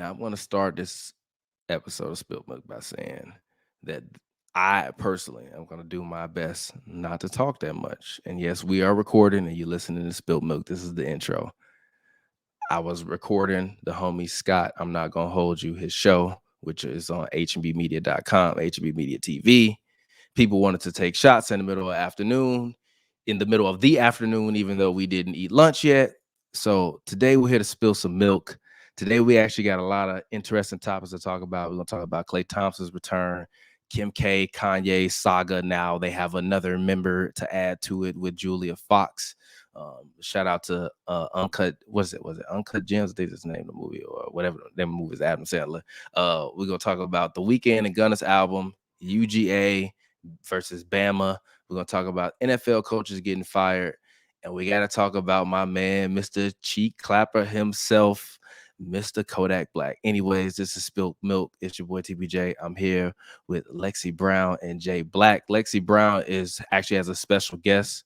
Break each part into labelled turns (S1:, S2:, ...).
S1: Now, I'm going to start this episode of Spilt Milk by saying that I personally am going to do my best not to talk that much. And yes, we are recording and you're listening to Spilt Milk. This is the intro. I was recording the homie Scott, I'm Not Gonna Hold You, his show, which is on hbmedia.com, HB Media TV. People wanted to take shots in the middle of the afternoon, even though we didn't eat lunch yet. So today we're here to spill some milk. Today we actually got a lot of interesting topics to talk about. We're going to talk about Klay Thompson's return, Kim K, Kanye saga. Now they have another member to add to it with Julia Fox. Shout out to Uncut. Was it Uncut Gems? I think that's the name of the movie or whatever. That movie is Adam Sandler. We're gonna talk about The Weeknd and Gunna's album, UGA versus Bama. We're gonna talk about NFL coaches getting fired, and we gotta talk about my man, Mr. Cheek Clapper himself, Mr. Kodak Black. Anyways, this is Spilt Milk. It's your boy TPJ. I'm here with Lexie Brown and Jay Black. Lexie Brown actually has a special guest.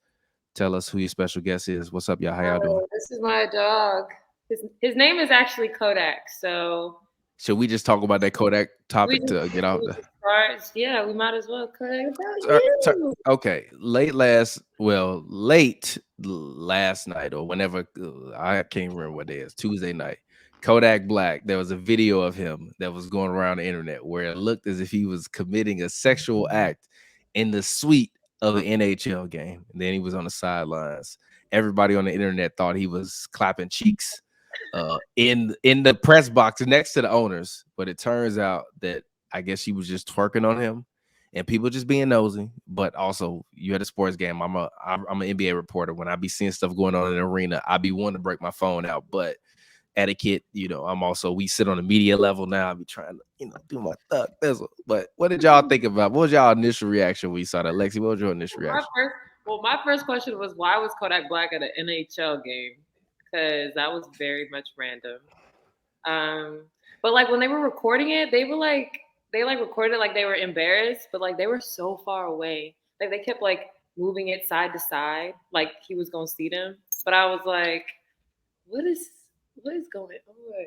S1: Tell us who your special guest is. What's up, y'all? How y'all doing?
S2: This is my dog. His name is actually Kodak. So
S1: should we just talk about that Kodak topic to get out there?
S2: Yeah, we might as well. Kodak.
S1: Okay. Late last night or whenever, I can't remember what day it is, Tuesday night, Kodak Black, there was a video of him that was going around the internet where it looked as if he was committing a sexual act in the suite of an NHL game. And then he was on the sidelines. Everybody on the internet thought he was clapping cheeks in the press box next to the owners. But it turns out that I guess she was just twerking on him and people just being nosy. But also, you had a sports game. I'm an NBA reporter. When I be seeing stuff going on in the arena, I be wanting to break my phone out. But etiquette, we sit on the media level now. I be trying to, do my thug thizzle. But what did y'all think about? What was y'all initial reaction when you saw that? Lexie, what was your initial reaction?
S2: My first question was, why was Kodak Black at an NHL game? Because that was very much random. But like when they were recording it, they recorded like they were embarrassed, but like they were so far away. Like they kept like moving it side to side, like he was gonna see them. But I was like, what is going on?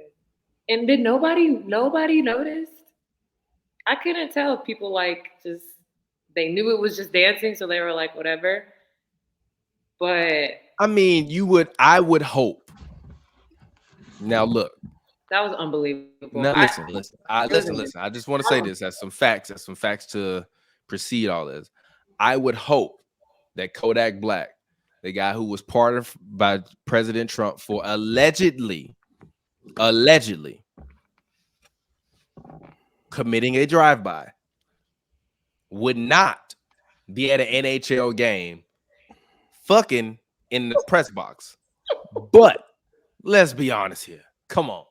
S2: And did nobody notice? I couldn't tell if people they knew it was just dancing, so they were like, whatever. But
S1: I mean, I would hope. Now look.
S2: That was unbelievable.
S1: Now listen. Listen. I just want to say this as some facts to precede all this. I would hope that Kodak Black, the guy who was pardoned by President Trump for allegedly committing a drive-by, would not be at an NHL game fucking in the press box. But let's be honest here. Come on.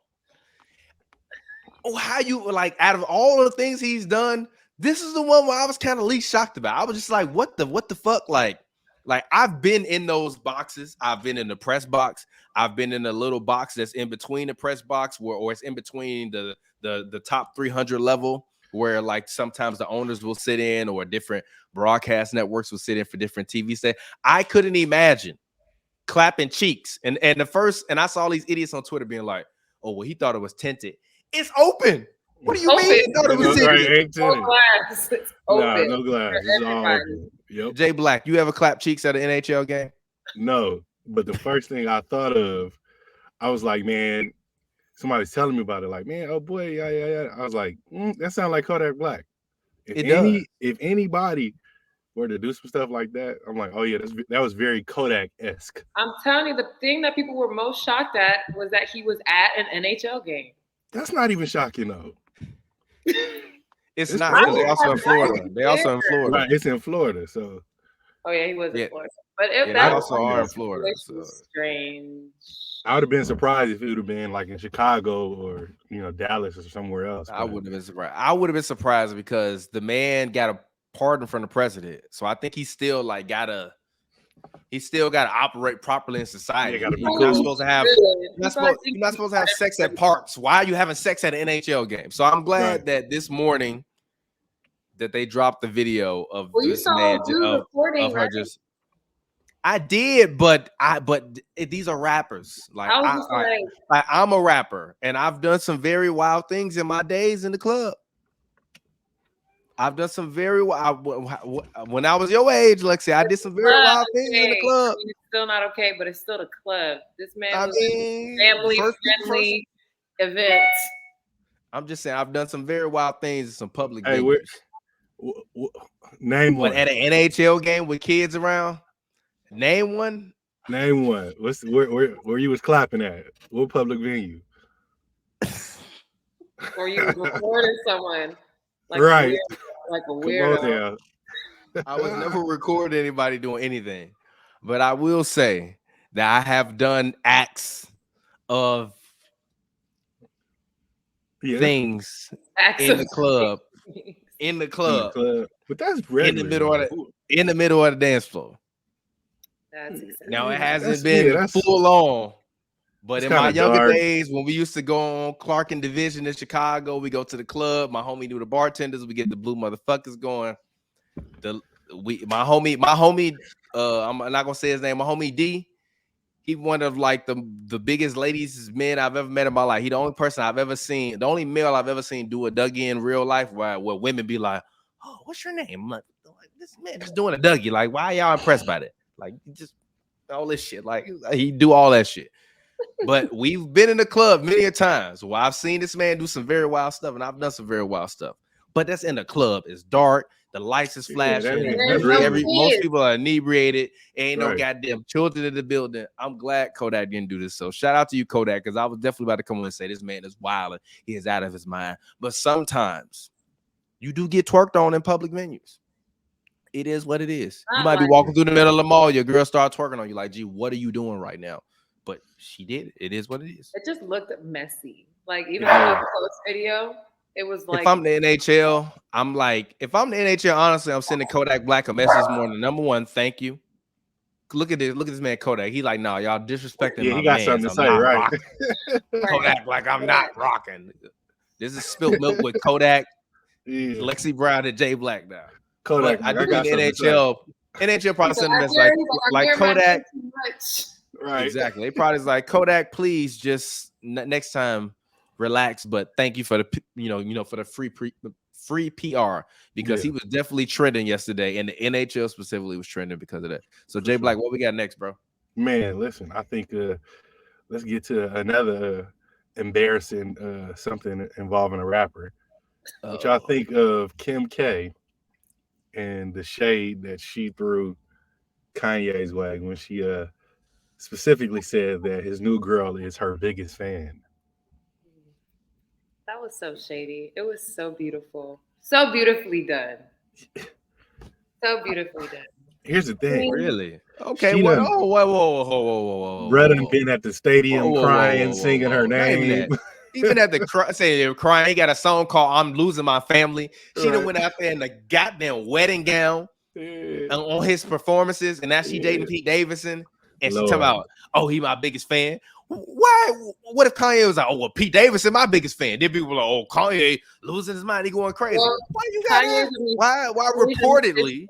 S1: How you out of all the things he's done, this is the one where I was kind of least shocked about. I was just like, what the fuck? Like I've been in those boxes. I've been in the press box. I've been in a little box that's in between the press box or it's in between the top 300 level where like sometimes the owners will sit in or different broadcast networks will sit in for different TV stations. I couldn't imagine clapping cheeks. And I saw all these idiots on Twitter being like, oh, well, he thought it was tinted. It's open. What do you mean? He thought it was tinted?
S2: No glass. It's open.
S3: No glass. It's all open. Yep.
S1: Jay Black, you ever clap cheeks at an NHL game?
S3: No, but the first thing I thought of, I was like, man, somebody's telling me about it. Like, man, oh boy, yeah. I was like, that sounds like Kodak Black. If anybody were to do some stuff like that, I'm like, oh yeah, that was very Kodak-esque.
S2: I'm telling you, the thing that people were most shocked at was that he was at an NHL game.
S3: That's not even shocking though.
S1: It's not because they're also in Florida.
S3: Right, it's in Florida, so.
S2: Oh yeah, he was in Florida. But
S1: they also are in Florida. So.
S2: Strange.
S3: I would have been surprised if it would have been like in Chicago or Dallas or somewhere else.
S1: I wouldn't have been surprised. I would have been surprised because the man got a pardon from the president, so I think he's still gotta operate properly in society. You're not supposed to have sex at parks. Why are you having sex at an NHL game? So I'm glad that this morning that they dropped the video of this man of her just. I did, but these are rappers. Like
S2: I was just like,
S1: I'm a rapper, and I've done some very wild things in my days in the club. I've done some very wild. When I was your age, Lexie, I did some very wild things in the club.
S2: I mean, it's still not okay, but it's still the club. This man was family
S1: first,
S2: friendly events.
S1: I'm just saying, I've done some very wild things in some public
S3: Hey,
S1: venues.
S3: Name one.
S1: At an NHL game with kids around. Name one.
S3: Name one. Where you was clapping at? What public venue?
S2: Or you recorded someone. Like
S3: right.
S2: Like a weirdo.
S1: I was never recording anybody doing anything. But I will say that I have done acts of things in the club. In the club.
S3: But that's regular.
S1: In the middle of the dance floor.
S2: That's
S1: now it hasn't been full on. But in my younger days, when we used to go on Clark and Division in Chicago, we go to the club. My homie knew the bartenders. We get the blue motherfuckers going. My homie, I'm not gonna say his name. My homie D, he one of like the biggest ladies men I've ever met in my life. He the only person I've ever seen, the only male I've ever seen do a Dougie in real life, where women be like, "Oh, what's your name?" I'm like, this man just doing a Dougie. Like, why y'all impressed by that? Like, just all this shit. Like, he do all that shit. But we've been in the club many a times where I've seen this man do some very wild stuff, and I've done some very wild stuff. But that's in the club. It's dark. The lights is flashing. Most people are inebriated. Ain't no goddamn children in the building. I'm glad Kodak didn't do this. So shout out to you, Kodak, because I was definitely about to come on and say this man is wild and he is out of his mind. But sometimes you do get twerked on in public venues. It is what it is. You might be walking through the middle of the mall. Your girl starts twerking on you like, gee, what are you doing right now? But she did. It is what it is.
S2: It just looked messy. Like, even on the post video, it was like,
S1: if I'm the NHL, I'm like, if I'm the NHL, honestly, I'm sending Kodak Black a message this morning. Number one, thank you. Look at this man Kodak. He like, nah, y'all disrespecting my
S3: he got
S1: man.
S3: something to say, right?
S1: Kodak Black, I'm not rocking. This is Spilt Milk with Kodak, Lexie Brown, and Jay Black now.
S3: Kodak,
S1: I do think NHL probably send a message like Kodak.
S3: Right.
S1: Exactly. They probably is like, Kodak, please just next time relax, but thank you for the for the free PR, because he was definitely trending yesterday, and the NHL specifically was trending because of that. So Jay Black, what we got next, bro?
S3: Man, listen, I think let's get to another embarrassing something involving a rapper. What y'all think of Kim K and the shade that she threw Kanye's way when she specifically said that his new girl is her biggest fan?
S2: That was so shady. It was so beautiful. So beautifully done. So beautifully done.
S3: Here's the thing.
S1: Really? Okay. Whoa.
S3: Brett done been at the stadium crying, singing her name.
S1: Even at the saying crying, he got a song called "I'm Losing My Family." She done went out there in the goddamn wedding gown on his performances, and now she dating Pete Davidson, and she talking about, oh, he my biggest fan. Why? What if Kanye was like, oh, well, Pete Davidson, my biggest fan? Then people were like, oh, Kanye losing his mind, he going crazy.
S2: Well,
S1: why you got that? Why reportedly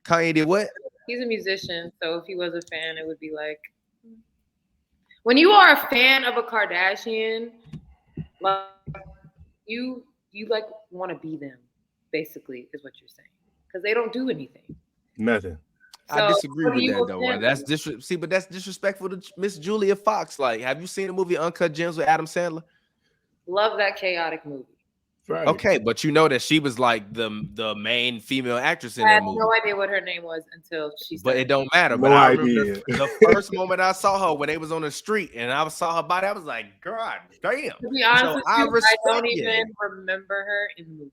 S1: Kanye did what?
S2: He's a musician, so if he was a fan, it would be like, when you are a fan of a Kardashian, like you like want to be them, basically, is what you're saying, because they don't do anything.
S3: Nothing.
S1: So, I disagree with that though. That's but that's disrespectful to Miss Julia Fox. Like, have you seen the movie Uncut Gems with Adam Sandler?
S2: Love that chaotic movie.
S3: Right.
S1: Okay, but you know that she was like the main female actress in that movie.
S2: I had no idea what her name was until she started.
S1: But it don't matter. But I remember the first moment I saw her when they was on the street and I saw her body, I was like, God damn.
S2: To be honest with you, I don't even remember her in the movie.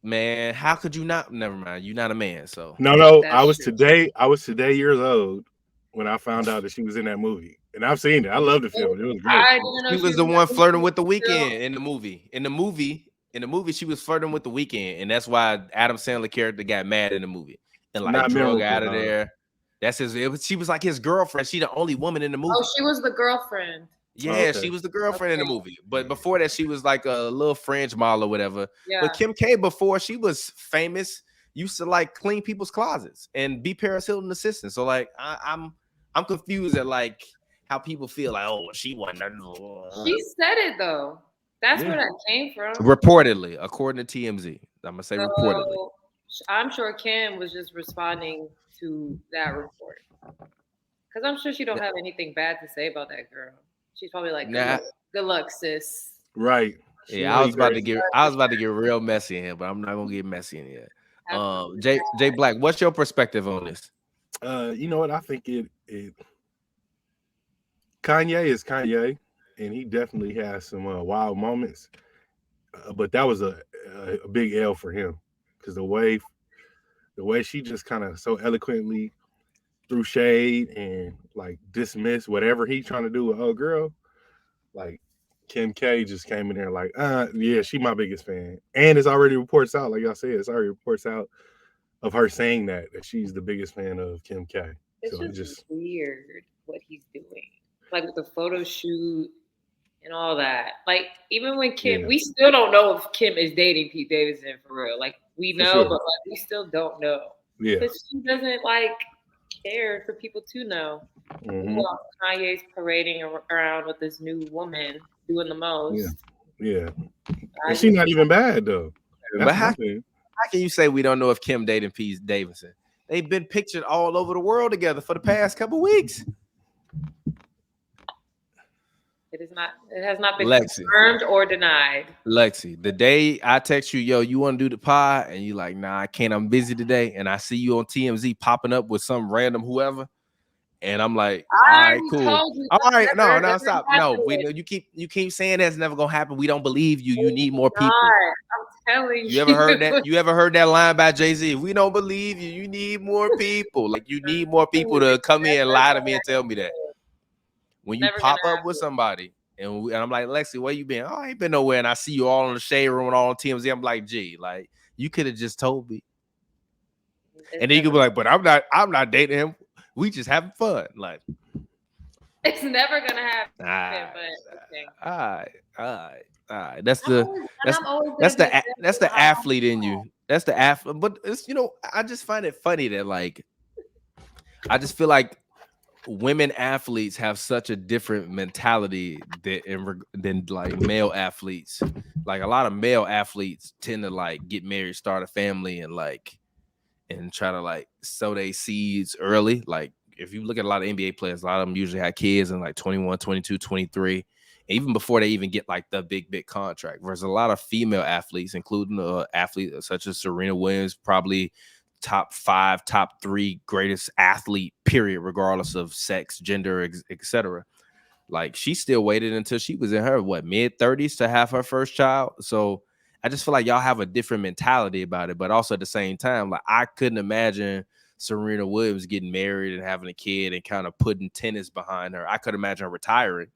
S1: Man, how could you not? Never mind. You're not a man, so
S3: no. I was today years old when I found out that she was in that movie, and I've seen it. I love the film. It was great.
S1: She was the one flirting with The Weeknd in the movie. In the movie, she was flirting with The Weeknd, and that's why Adam Sandler character got mad in the movie and like drug out of there. That's she was like his girlfriend. She the only woman in the movie.
S2: Oh, she was the girlfriend.
S1: Yeah, she was the girlfriend in the movie. But before that, she was like a little fringe model or whatever. Yeah. But Kim K, before she was famous, used to like clean people's closets and be Paris Hilton assistant. So like I'm confused at like how people feel like, oh, she wasn't.
S2: She said it though. That's where that came from.
S1: Reportedly, according to TMZ. I'm gonna say reportedly.
S2: I'm sure Kim was just responding to that report. Because I'm sure she don't have anything bad to say about that girl. She's probably like, good luck, sis.
S3: Right.
S1: Yeah, I was about to get real messy in here, but I'm not gonna get messy in here. Jay Black, what's your perspective on this?
S3: You know what? I think it Kanye is Kanye, and he definitely has some wild moments. But that was a big L for him, because the way she just kind of so eloquently threw shade and like dismissed whatever he trying to do with old girl, like Kim K just came in there like, yeah, she my biggest fan. And it's already reports out, like y'all said, it's already reports out of her saying that she's the biggest fan of Kim K.
S2: It's just weird what he's doing. Like with the photo shoot and all that. Like even when Kim, we still don't know if Kim is dating Pete Davidson for real. Like we know, but like we still don't know.
S3: Yeah.
S2: Because she doesn't like care for people to know. Well, Kanye's parading around with this new woman doing the most.
S3: Yeah. And she's not even bad though.
S1: But how can you say we don't know if Kim dating Pete Davidson? They've been pictured all over the world together for the past couple weeks.
S2: It has not been confirmed or denied.
S1: Lexie, the day I text you, yo, you want to do the pod? And you like, nah, I can't. I'm busy today. And I see you on TMZ popping up with some random whoever. And I'm like, all right, cool. All right, no, stop. No, you keep saying that's never gonna happen. We don't believe you. You need more people.
S2: I'm telling you.
S1: You ever heard that? You ever heard that line by Jay-Z? We don't believe you. You need more people. Like you need more people to come in and lie to me and tell me that. When you pop up with somebody and I'm like, Lexie, where you been? Oh, I ain't been nowhere. And I see you all in the shade room and all on TMZ. I'm like, gee, like you could have just told me. And then you could be like, but I'm not dating him. We just having fun. Like
S2: it's never gonna happen.
S1: All right. That's the athlete in you. That's the athlete. But it's I just find it funny that like I just feel like women athletes have such a different mentality than like male athletes. Like a lot of male athletes tend to like get married, start a family, and try to like sow their seeds early. Like if you look at a lot of NBA players, a lot of them usually have kids in like 21, 22, 23, even before they even get like the big contract. Whereas a lot of female athletes, including athletes such as Serena Williams, probably top 5, top 3 greatest athlete, period, regardless of sex, gender, etc. Like she still waited until she was in her mid-30s to have her first child. So I just feel like y'all have a different mentality about it, but also at the same time, like I couldn't imagine Serena Williams getting married and having a kid and kind of putting tennis behind her. I could imagine her retiring,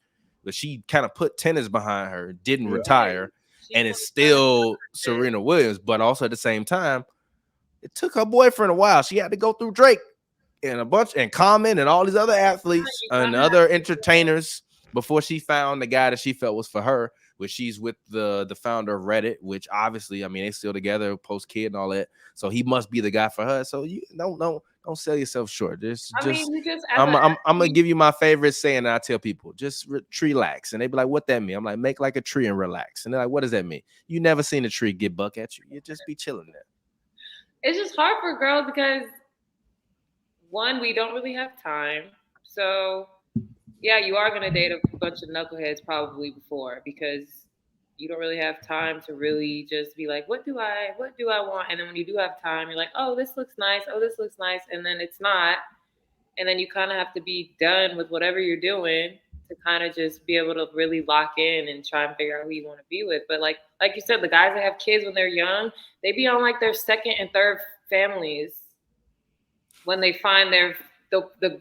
S1: but she kind of put tennis behind her, didn't retire, and it's still Serena Williams. But also at the same time, it took her boyfriend a while. She had to go through Drake and Common and all these other athletes and other entertainers before she found the guy that she felt was for her. Which she's with the founder of Reddit, which obviously, I mean, they still together, post kid and all that. So he must be the guy for her. So you don't sell yourself short. I'm gonna give you my favorite saying that I tell people: just relax. And they be like, "What that mean?" I'm like, "Make like a tree and relax." And they're like, "What does that mean?" You never seen a tree get buck at you. You just be chilling there.
S2: It's just hard for girls because one, we don't really have time. So yeah, you are going to date a bunch of knuckleheads probably before because you don't really have time to really just be like, what do I want? And then when you do have time, you're like, oh, this looks nice. Oh, this looks nice. And then it's not. And then you kind of have to be done with whatever you're doing to kind of just be able to really lock in and try and figure out who you want to be with. But like you said, the guys that have kids when they're young, they be on like their second and third families when they find the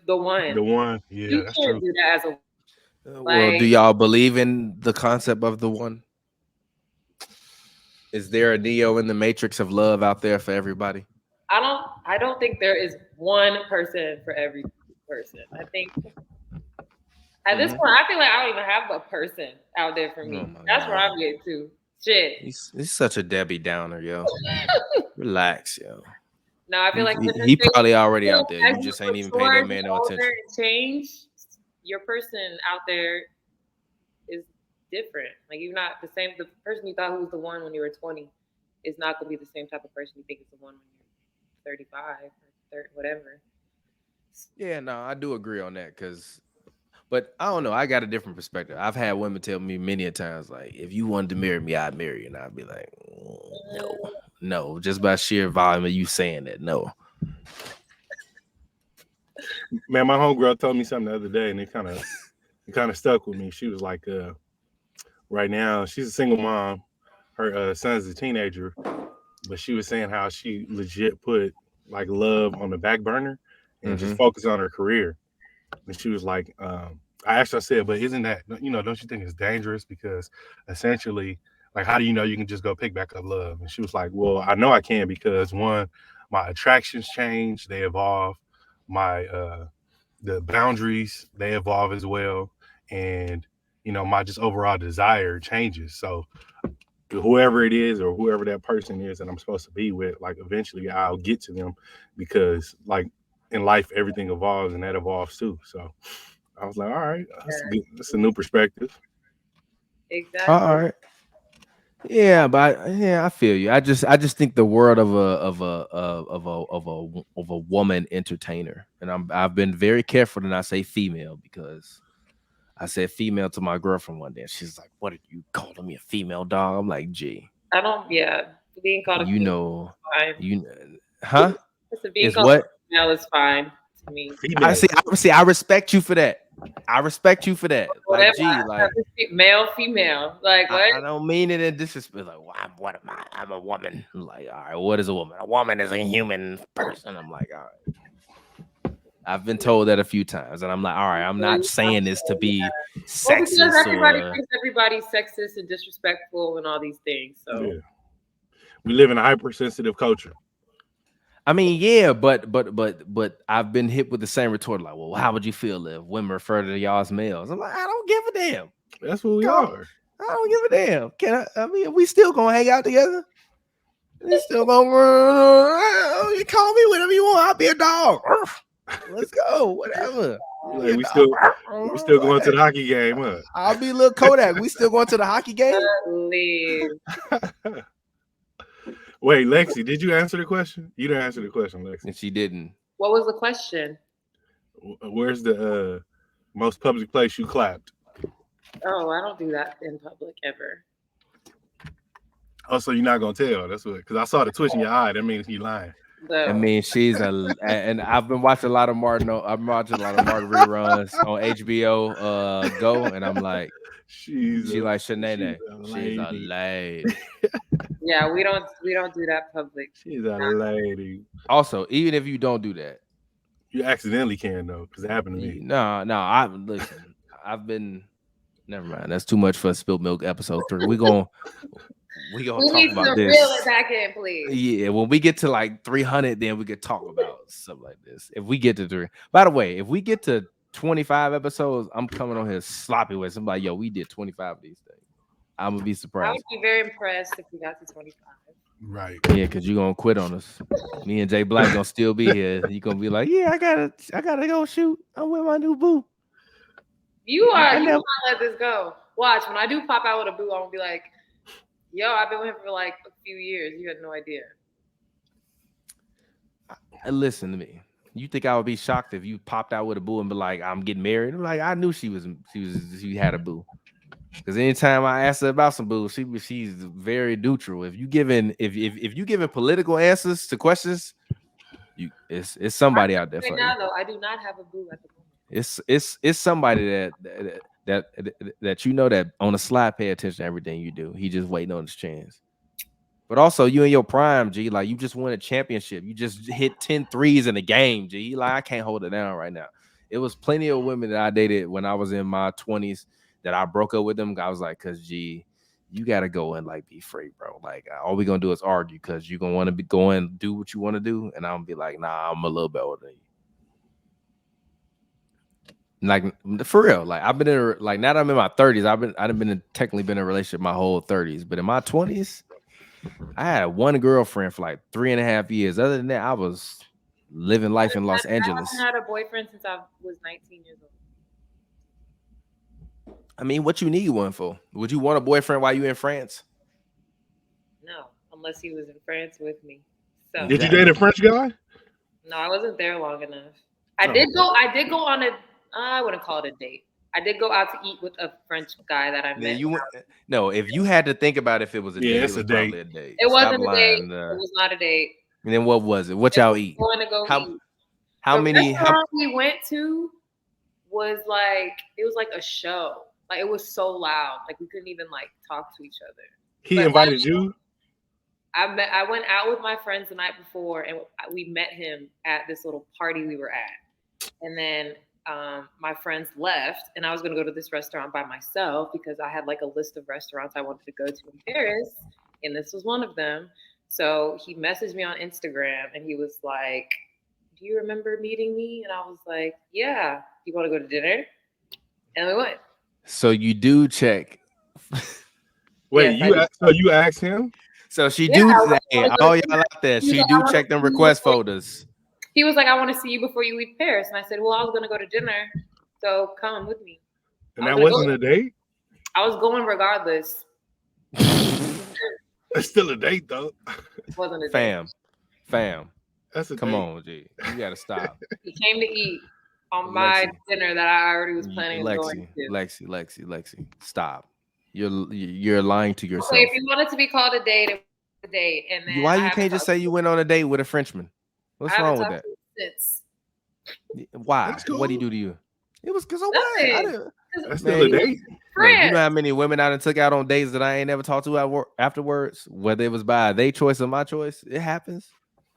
S2: one.
S3: The one, yeah.
S2: You can't do that as a
S1: well, do y'all believe in the concept of the one? Is there a Neo in the Matrix of love out there for everybody?
S2: I don't think there is one person for every person. I think at this point, I feel like I don't even have a person out there for me. That's where I'm getting to. Shit.
S1: He's such a Debbie Downer, yo. Relax, yo.
S2: No, I feel like
S1: he probably already out there.
S2: as
S1: You
S2: you
S1: just ain't even paying
S2: mature,
S1: that man
S2: get
S1: no
S2: older,
S1: attention.
S2: and change, your person out there is different. Like you're not the same. The person you thought who was the one when you were 20 is not going to be the same type of person you think is the one when you're 35 or 30, whatever.
S1: Yeah, no, I do agree on that but I don't know. I got a different perspective. I've had women tell me many a times, like, if you wanted to marry me, I'd marry you. And I'd be like, no, just by sheer volume of you saying that, no.
S3: Man, my homegirl told me something the other day, and it kind of stuck with me. She was like, right now she's a single mom. Her son's a teenager, but she was saying how she legit put like love on the back burner and just focus on her career. And she was like, I asked her, I said, but isn't that, don't you think it's dangerous? Because essentially, like, how do you know you can just go pick back up love? And she was like, well, I know I can because one, my attractions change, they evolve. My the boundaries, they evolve as well. And, my just overall desire changes. So whoever it is or whoever that person is that I'm supposed to be with, like eventually I'll get to them because like in life everything evolves and that evolves too. So I was like, all right, that's a new perspective.
S2: Exactly.
S1: All right. Yeah, I feel you. I just think the word of a woman entertainer, and I've been very careful to not say female because I said female to my girlfriend one day, and she's like, "What are you calling me a female dog?" I'm like, "Gee,
S2: I don't. Yeah, being called a
S1: you
S2: female
S1: know,
S2: is fine.
S1: you, huh?
S2: Listen, being
S1: Is
S2: called
S1: what
S2: a female is fine to me.
S1: I
S3: Female.
S1: see. I respect you for that. I respect you for that. Like,
S2: Whatever.
S1: gee, like
S2: Male, female. Like what?
S1: I don't mean it in disrespect. Like, well, what am I? I'm a woman. I'm like, all right, what is a woman? A woman is a human person. I'm like, all right. I've been told that a few times, and I'm like, all right, I'm not saying this to be
S2: Well, because
S1: sexist
S2: everybody
S1: or.
S2: thinks everybody's sexist and disrespectful and all these things. So
S3: Yeah. We live in a hypersensitive culture.
S1: I mean, yeah, but I've been hit with the same retort, like, well, how would you feel if women refer to y'all as males? I'm like, I don't give a damn.
S3: That's what we
S1: Go.
S3: are.
S1: I don't give a damn. I mean, we still gonna hang out together. We still gonna you call me whatever you want. I'll be a dog. Let's go. Whatever.
S3: Like we still going to the hockey game, huh?
S1: I'll be little Kodak. We still going to the hockey game.
S2: leave.
S3: Wait, Lexie, did you answer the question? You didn't answer the question, Lexie.
S1: And she didn't.
S2: What was the question?
S3: Where's the most public place you clapped?
S2: Oh, I don't do that in public ever.
S3: Oh, so you're not gonna tell? That's what? Because I saw the twitch in your eye. That means you lying.
S2: So,
S1: I mean, and I've been watching a lot of Martin. I'm watching a lot of Martin reruns on HBO Go, and I'm like, she like Shanae. She's a lady.
S2: yeah, we don't do that public.
S3: She's a lady.
S1: Also, even if you don't do that,
S3: you accidentally can though, because it happened to me.
S1: No. Listen. I've been. Never mind. That's too much for Spilled Milk episode 3. We gonna talk about this.
S2: Reel it back in, please.
S1: Yeah, when we get to like 300, then we could talk about stuff like this. If we get to 3, by the way, if we get to 25 episodes, I'm coming on here sloppy with somebody. Yo, we did 25 of these things. I'm gonna be surprised.
S2: I would be very impressed if we got to 25.
S3: Right.
S1: Yeah, because you're gonna quit on us. Me and Jay Black gonna still be here. You gonna be like, yeah, I gotta go shoot. I'm with my new boo.
S2: You not let this go. Watch, when I do pop out with a boo, I'm gonna be like, yo, I've been with him for like a few years. You had no idea.
S1: Listen to me. You think I would be shocked if you popped out with a boo and be like, I'm getting married? I'm like, I knew she had a boo. Because anytime I asked her about some boo, she's very neutral. If you giving political answers to questions, it's somebody out there for
S2: now,
S1: you.
S2: though, I do not have a boo at the moment.
S1: It's somebody that you know that on the slide pay attention to everything you do. He just waiting on his chance. But also, you in your prime, G. Like, you just won a championship. You just hit 10 threes in a game, G. Like, I can't hold it down right now. It was plenty of women that I dated when I was in my 20s that I broke up with them. I was like, because, G, you got to go and, like, be free, bro. Like, all we going to do is argue because you're going to want to be going and do what you want to do. And I'm going to be like, nah, I'm a little bit older than you. Like, for real, like, I've been now that I'm in my 30s, I've technically been in a relationship my whole 30s. But in my 20s, I had one girlfriend for like 3.5 years. Other than that, I was living life in Los Angeles.
S2: I haven't had a boyfriend since I was 19 years old.
S1: I mean, what you need one for? Would you want a boyfriend while you in France?
S2: No, unless he was in France with me. So
S3: Did you date a French guy?
S2: no, I wasn't there long enough. I did go on a. I wouldn't call it a date. I did go out to eat with a French guy that I met.
S1: No, if you had to think about if it was a date, it was probably a date.
S2: It wasn't a date. It was not a date.
S1: And then what was it? What y'all eat?
S2: Going to go eat.
S1: How
S2: the
S1: many?
S2: Restaurant we went to was like it was like a show. Like it was so loud. Like we couldn't even like talk to each other.
S3: He invited you?
S2: I went out with my friends the night before, and we met him at this little party we were at. And then my friends left, and I was going to go to this restaurant by myself because I had like a list of restaurants I wanted to go to in Paris, and this was one of them. So he messaged me on Instagram, and he was like, "Do you remember meeting me?" And I was like, "Yeah. You want to go to dinner?" And we went.
S1: So you do check.
S3: Wait, you asked him?
S1: So she do that. All y'all out there. She do check them request folders.
S2: He was like, "I want to see you before you leave Paris." And I said, "Well, I was going to go to dinner, so come with me."
S3: And that wasn't a date?
S2: I was going regardless.
S3: It's still a date, though.
S2: It wasn't a
S1: date. Fam.
S3: That's a
S1: Come on, G. You got to stop.
S2: He came to eat on my dinner that I already was planning on going to.
S1: Lexie, stop. You're lying to yourself.
S2: Okay, if you want it to be called a date, it was a date. And then
S1: why you can't just say you went on a date with a Frenchman? What's wrong with that? Why?
S3: Cool.
S1: What did he do to you? It was because of
S3: That's still a date.
S1: Man, you know how many women I done took out on dates that I ain't never talked to afterwards, whether it was by their choice or my choice. It happens.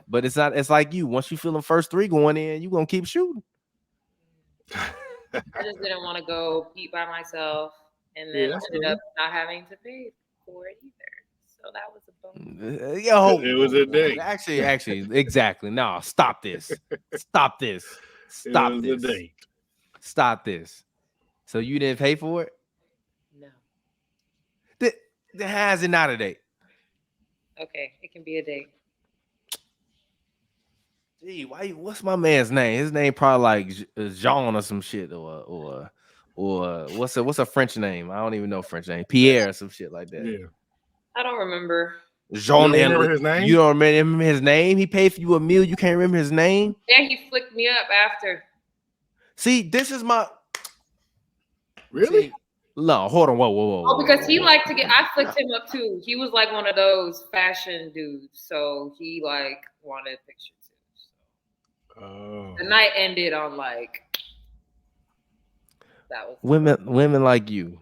S1: But it's not. It's like you. Once you feel them first three going in, you gonna keep shooting.
S2: I just didn't want to go eat by myself, and then ended up not having to pay for it either. So that was a bonus.
S3: It was a date.
S1: Actually, exactly. No, stop this. Stop this. Stop this. A date. Stop this. So you didn't pay for it?
S2: No.
S1: Then how is it not a date?
S2: Okay, it can be a date.
S1: Gee, what's my man's name? His name probably like Jean or some shit, or what's a French name? I don't even know French name. Pierre or some shit like that.
S3: Yeah,
S2: I don't remember.
S1: Jean,
S3: you don't remember his name?
S1: You don't remember his name? He paid for you a meal. You can't remember his name?
S2: Yeah, he flicked me up after.
S1: See, this is my.
S3: Really?
S1: See, no, hold on, whoa.
S2: Oh, because he liked to I flicked him up too. He was like one of those fashion dudes, so he like wanted a picture too. So. Oh. The night ended on like that was
S1: women like you.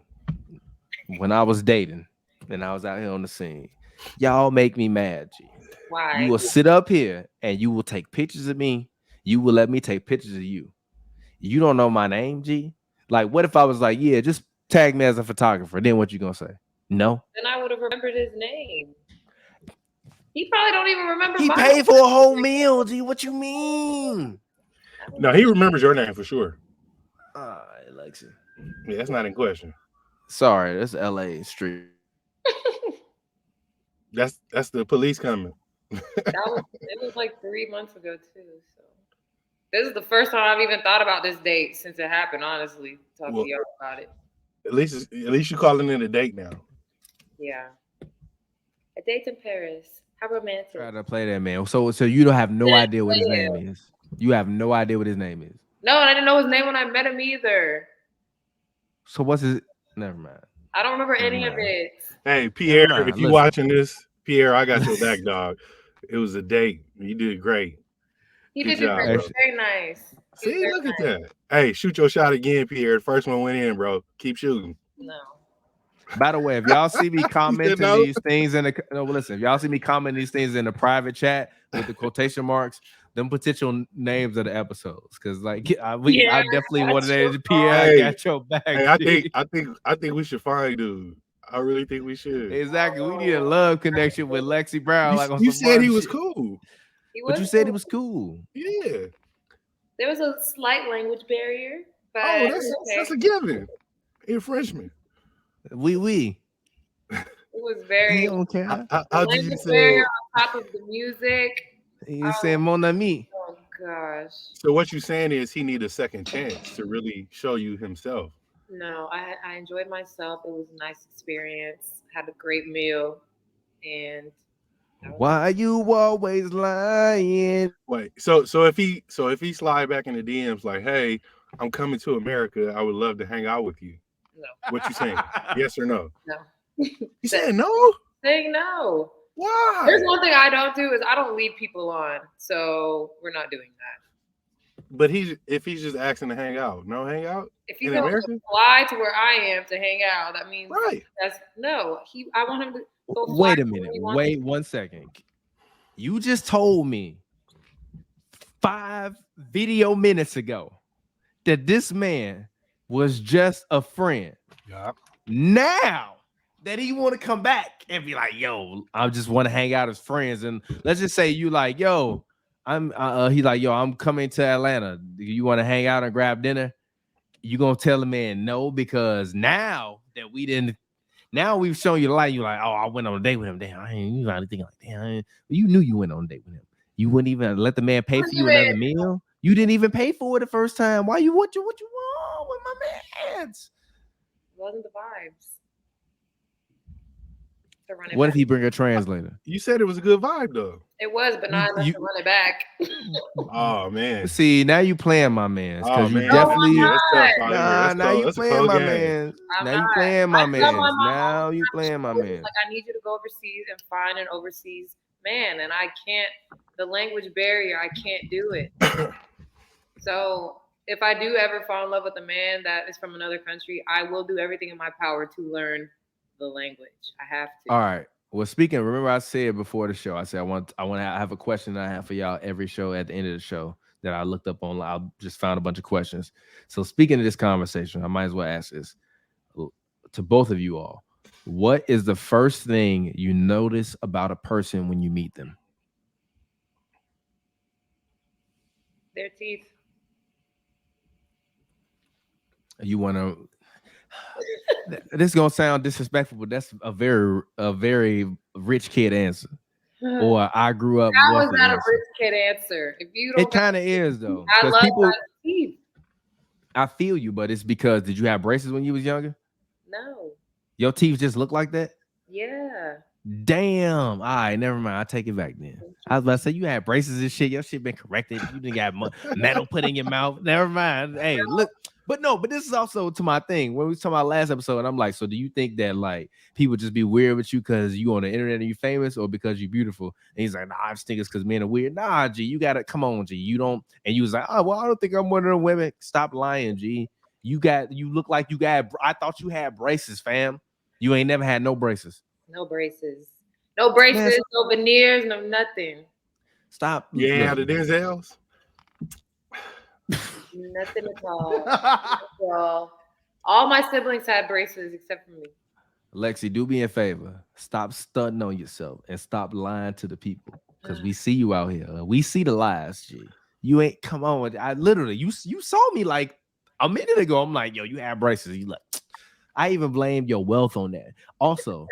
S1: When I was dating and I was out here on the scene, y'all make me mad, G.
S2: Why?
S1: You will sit up here and you will take pictures of me. You will let me take pictures of you. You don't know my name, G. Like, what if I was like, yeah, just tag me as a photographer? Then what you gonna say? No.
S2: Then I would have remembered his name. He probably don't even remember.
S1: He paid for a whole meal, G. What you mean?
S3: No, he remembers your name for sure.
S1: Lexie.
S3: Yeah, that's not in question.
S1: Sorry, that's LA Street.
S3: That's the police coming.
S2: It was like 3 months ago too. So this is the first time I've even thought about this date since it happened. Honestly, talk to y'all about it.
S3: At least you're calling it a date now.
S2: Yeah, a date in Paris. How romantic.
S1: Try to play that, man. So you don't have no idea what his name is. You have no idea what his name is.
S2: No, and I didn't know his name when I met him either.
S1: So what's his? Never mind.
S2: I don't remember any of it.
S3: Hey, Pierre, if you're watching this, Pierre, I got your back, dog. It was a date. You did great.
S2: He did great. Very nice.
S3: See, look at that. Hey, shoot your shot again, Pierre. The first one went in, bro. Keep shooting.
S2: No.
S1: By the way, if y'all see me commenting these things if y'all see me commenting these things in the private chat with the quotation marks, them potential names of the episodes, because like I definitely wanted to Pierre. I got your back.
S3: Hey, I think we should find dude. I really think we should.
S1: Exactly. We need a love connection with Lexie Brown.
S3: You said he was cool.
S1: But you said he was cool.
S3: Yeah.
S2: There was a slight language barrier, but
S3: that's a given. He's a freshman.
S1: We.
S2: was very.
S1: He don't care.
S3: How did you
S2: language
S3: say?
S2: barrier on top of the music.
S1: He's saying mon ami.
S2: Oh gosh.
S3: So what you're saying is he need a second chance to really show you himself.
S2: No, I enjoyed myself. It was a nice experience. Had a great meal, and that was it.
S1: Why you always lying?
S3: Wait, so if he slide back in the DMs like, hey, I'm coming to America, I would love to hang out with you.
S2: No,
S3: What you saying? Yes or no?
S2: no.
S3: You saying no?
S2: Saying no.
S3: Why?
S2: There's one thing I don't do is I don't lead people on. So we're not doing that.
S3: But if he's just asking to hang out, no hang out
S2: If he's
S3: in
S2: going
S3: America,
S2: to fly to where I am to hang out, that means
S3: right?
S2: that's no. I want him to go fly
S1: Wait a
S2: to where
S1: minute.
S2: he wants
S1: Wait 1 second. You just told me 5 video minutes ago that this man was just a friend.
S3: Yeah.
S1: Now that he want to come back and be like, yo, I just want to hang out as friends. And let's just say you like, yo, he like, yo, I'm coming to Atlanta. Do you want to hang out and grab dinner? You gonna tell the man no, because now that we've shown you the light, you're like, oh, I went on a date with him. Damn, I ain't even thinking like, damn, you knew you went on a date with him. You wouldn't even let the man pay for you another meal. You didn't even pay for it the first time. Why you what you want with my man's?
S2: It wasn't the vibes.
S1: What if he bring a translator?
S3: You said it was a good vibe though.
S2: It was, but not enough to run it back.
S3: Oh man.
S1: See, now you playing my man.
S3: Oh
S1: You
S3: man,
S1: definitely
S3: that's tough.
S1: nah. Now you playing my man. Now you playing my man. Now you playing my man.
S2: Like I need you to go overseas and find an overseas man, and I can't. The language barrier, I can't do it. So if I do ever fall in love with a man that is from another country, I will do everything in my power to learn the language. I have to.
S1: All right. Well, speaking, remember I said before the show, I said I have a question that I have for y'all every show at the end of the show that I looked up online. I just found a bunch of questions. So speaking of this conversation, I might as well ask this to both of you all. What is the first thing you notice about a person when you meet them?
S2: Their teeth.
S1: You want to this is gonna sound disrespectful, but that's a very rich kid answer. Or I grew up.
S2: How is that a rich kid answer? If you don't,
S1: it kind of is though.
S2: I love
S1: people,
S2: teeth.
S1: I feel you, but it's because did you have braces when you was younger?
S2: No.
S1: Your teeth just look like that?
S2: Yeah.
S1: Damn. All right, never mind. I take it back then. I was about to say you had braces and shit. Your shit been corrected. You didn't got metal put in your mouth. Never mind. Hey, look. But this is also to my thing. When we was talking about last episode, and I'm like, so do you think that like people just be weird with you because you on the internet and you famous, or because you beautiful? And he's like, nah, I just think it's because men are weird. Nah, G, you gotta come on, G. You don't. And you was like, oh well, I don't think I'm one of the women. Stop lying, G. You look like you got. I thought you had braces, fam. You ain't never had no braces.
S2: No braces. No braces. No veneers. No nothing.
S1: Stop.
S3: Yeah, the Denzels.
S2: Nothing at all. All my siblings had braces except for me.
S1: Lexie, do me a favor. Stop stunting on yourself and stop lying to the people. Because we see you out here. We see the lies, G. You ain't come on. I literally you saw me like a minute ago. I'm like, yo, you have braces. You like, I even blame your wealth on that. Also,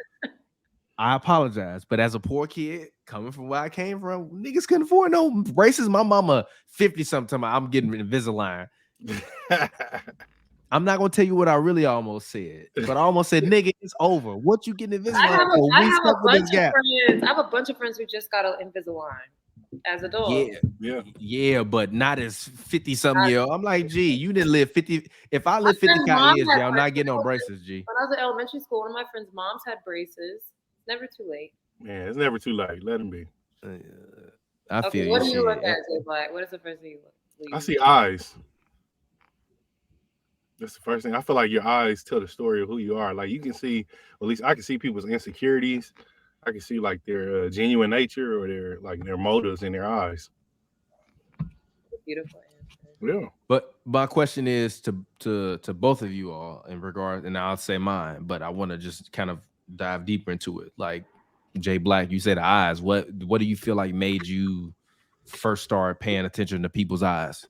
S1: I apologize, but as a poor kid coming from where I came from, niggas couldn't afford no braces. My mama 50 something. I'm getting Invisalign. I'm not gonna tell you what I really almost said, but I almost said, "Nigga, it's over. What you getting Invisalign for?
S2: I have a bunch of friends who just got an Invisalign as adults.
S1: Yeah, but not as 50 something year old. I'm like, gee, you didn't live 50. If I live 50 years, I'm not getting no braces, G.
S2: When I was in elementary school, one of my friends' moms had braces. Never too late.
S3: Man, it's never too late. Let him be.
S1: I feel you.
S2: What do you look at, Jay Black? What is the first thing you look?
S3: I see eyes. That's the first thing. I feel like your eyes tell the story of who you are. Like you can see, at least I can see people's insecurities. I can see like their genuine nature or their motives in their eyes.
S2: Beautiful answer.
S3: Yeah.
S1: But my question is to both of you all in regard, and I'll say mine, but I want to just kind of dive deeper into it. Like Jay Black, you said the eyes. What do you feel like made you first start paying attention to people's eyes?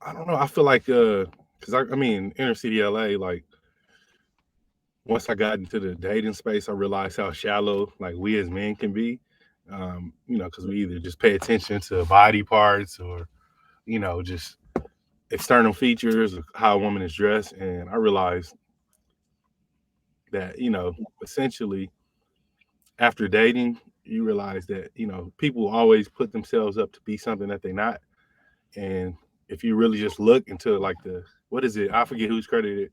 S3: I don't know. I feel like because I mean inner city LA, like once I got into the dating space, I realized how shallow like we as men can be. Because we either just pay attention to body parts or just external features of how a woman is dressed. And I realized that essentially after dating, you realize that people always put themselves up to be something that they're not. And if you really just look into like what is it? I forget who's credited,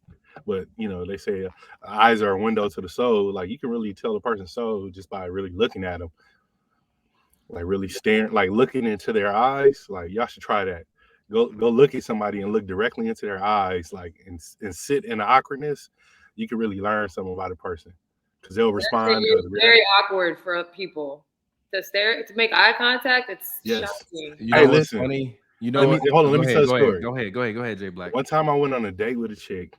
S3: but they say eyes are a window to the soul. Like you can really tell a person's soul just by really looking at them, like really staring, like looking into their eyes. Like y'all should try that. Go look at somebody and look directly into their eyes, like and sit in the awkwardness. You can really learn something about a person because they'll respond.
S2: It's very awkward for people to stare, to make eye contact. It's shocking.
S1: Hey, listen. Funny.
S3: Hold on. Let me tell a story.
S1: Go ahead, Jay Black.
S3: One time I went on a date with a chick,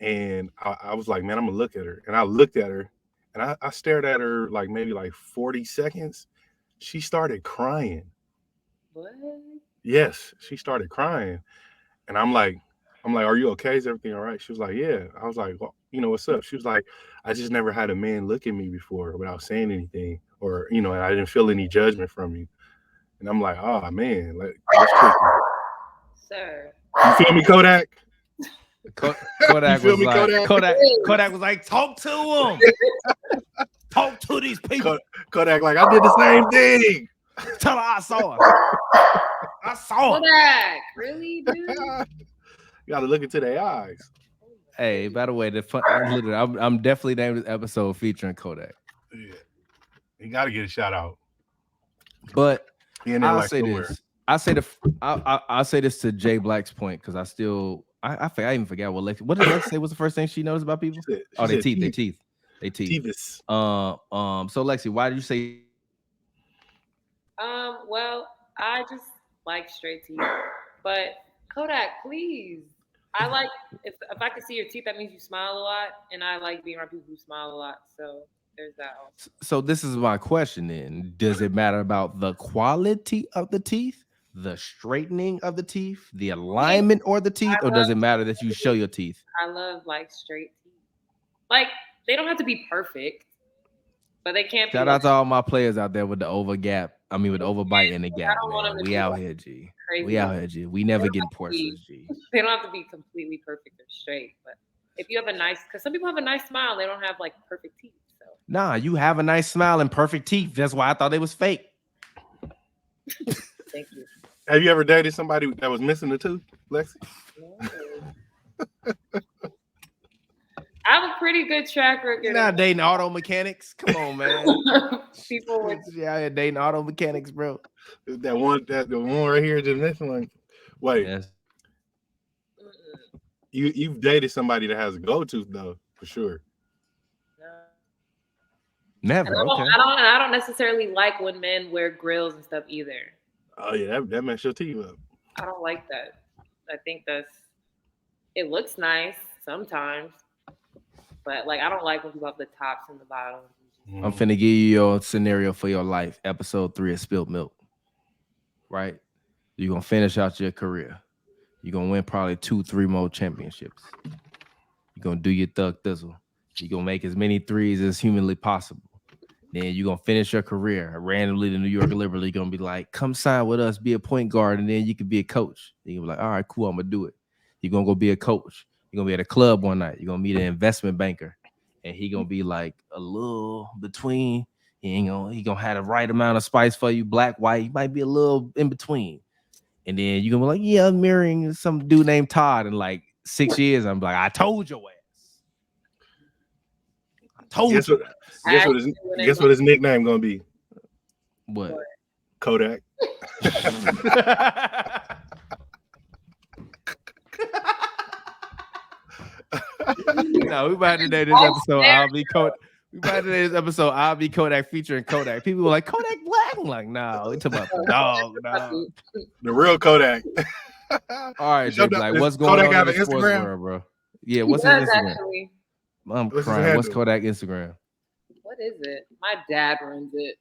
S3: and I was like, man, I'm gonna look at her. And I looked at her, and I stared at her like maybe like 40 seconds. She started crying.
S2: What?
S3: Yes, she started crying, and I'm like, are you okay? Is everything all right? She was like, yeah. I was like, well, what's up? She was like, I just never had a man look at me before without saying anything, or and I didn't feel any judgment from you. And I'm like, oh man, like that's tricky.
S2: Sir,
S3: you feel me, Kodak?
S1: Kodak was like, Kodak was like, talk to him. Talk to these people.
S3: Kodak, like, I did the same thing.
S1: Tell her I saw her. I saw her.
S2: Kodak, really, dude?
S3: You got to look into their eyes.
S1: Hey, by the way, I'm definitely named this episode featuring Kodak.
S3: Yeah, you got to get a shout out.
S1: But I'll say this. I'll say this to Jay Black's point because I even forgot what did Lexie say was the first thing she noticed about people? She said their teeth. They teeth. So Lexie, why did you say?
S2: Well, I just like straight teeth, but Kodak, please. I like if I can see your teeth, that means you smile a lot, and I like being around people who smile a lot. So there's that also.
S1: So this is my question then. Does it matter about the quality of the teeth, the straightening of the teeth, the alignment or the teeth, or does it matter that you show your teeth?
S2: I love like straight teeth. Like they don't have to be perfect, but they can't.
S1: Shout out to all my players out there with the over gap. I mean, with the overbite in the gap, man. We out here, G. We out here, G. We never getting porcelains, G.
S2: They don't have to be completely perfect or straight, but if you have a nice, because some people have a nice smile, they don't have like perfect teeth. So
S1: nah, you have a nice smile and perfect teeth. That's why I thought they was fake.
S2: Thank you.
S3: Have you ever dated somebody that was missing a tooth, Lexie?
S2: No. I have a pretty good track record.
S1: You're not dating auto mechanics. Come on, man.
S2: People with
S1: out dating auto mechanics, bro.
S3: The one right here, just missing one. Wait, yes. You've dated somebody that has a gold tooth though, for sure.
S1: Never.
S2: I don't necessarily like when men wear grills and stuff either.
S3: Oh yeah, that messes your teeth up.
S2: I don't like that. I think it looks nice sometimes. But like, I don't like when people have the tops and the bottoms.
S1: I'm finna give you your scenario for your life. Episode 3 of Spilled Milk. Right? You're gonna finish out your career. You're gonna win probably 2-3 more championships. You're gonna do your thug thizzle. You're gonna make as many threes as humanly possible. Then you're gonna finish your career. Randomly, the New York Liberty are gonna be like, come sign with us, be a point guard, and then you can be a coach. You're gonna be like, all right, cool, I'm gonna do it. You're gonna go be a coach. You're gonna be at a club one night. You're gonna meet an investment banker, and he gonna be like a little between. He gonna have the right amount of spice for you, black, white. He might be a little in between. And then you're gonna be like, yeah, I'm marrying some dude named Todd in like 6 years. I'm like, I told your ass. I told you.
S3: Guess what his nickname gonna be?
S1: What?
S3: Kodak.
S1: No, we about to name this episode. I'll be Kodak featuring Kodak. People were like, Kodak Black. I'm like, no, we talking about the dog. No.
S3: The real Kodak.
S1: All right, Jay Black. What's going on in the sports world, bro? Yeah, what's his Instagram? Actually. I'm crying. What's Kodak Instagram?
S2: What is it? My dad runs it.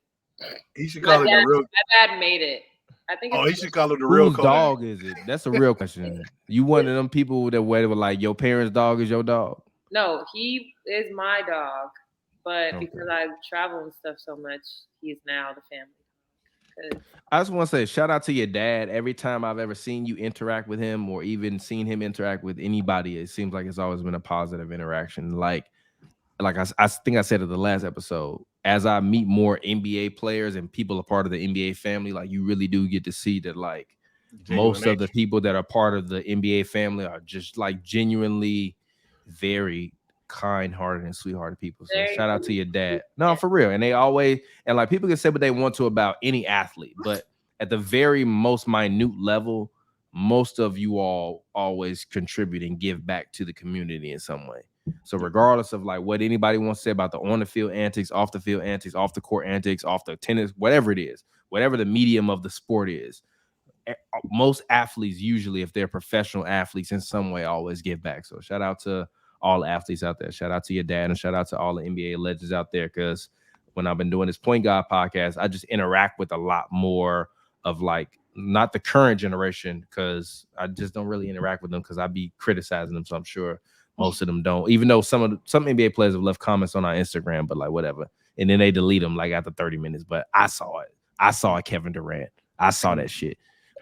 S3: He should call it the real.
S2: My dad made it. I think.
S3: He should call it the real.
S1: Whose dog is it? That's a real question. You one of them people that were like, your parents' dog is your dog?
S2: No, he is my dog, but because
S1: Okay.
S2: I travel and stuff so much, he's now the family dog. 'Cause
S1: I just want to say shout out to your dad. Every time I've ever seen you interact with him or even seen him interact with anybody, it seems like it's always been a positive interaction. I think I said it the last episode, as I meet more NBA players and people a part of the NBA family, like you really do get to see that like
S3: Genuine
S1: most of the
S3: nature.
S1: people that are part of the NBA family are just like genuinely very kind-hearted and sweethearted people. So
S2: very
S1: shout out to
S2: sweet.
S1: your dad. No,
S2: Yeah,
S1: for real. And they always and like people can say what they want to about any athlete, but at the very most minute level, most of you all always contribute and give back to the community in some way. So regardless of like what anybody wants to say about the on the field antics, off the field antics, off the court antics, off the tennis, whatever it is, whatever the medium of the sport is, most athletes usually, if they're professional athletes in some way, always give back. So shout out to all athletes out there. Shout out to your dad and shout out to all the NBA legends out there. Because when I've been doing this Point Guard podcast, I just interact with a lot more of like not the current generation because I just don't really interact with them because I be criticizing them. So I'm sure most of them don't. Even though some NBA players have left comments on our Instagram, but like whatever, and then they delete them like after 30 minutes. But I saw it. I saw it, Kevin Durant. I saw that shit.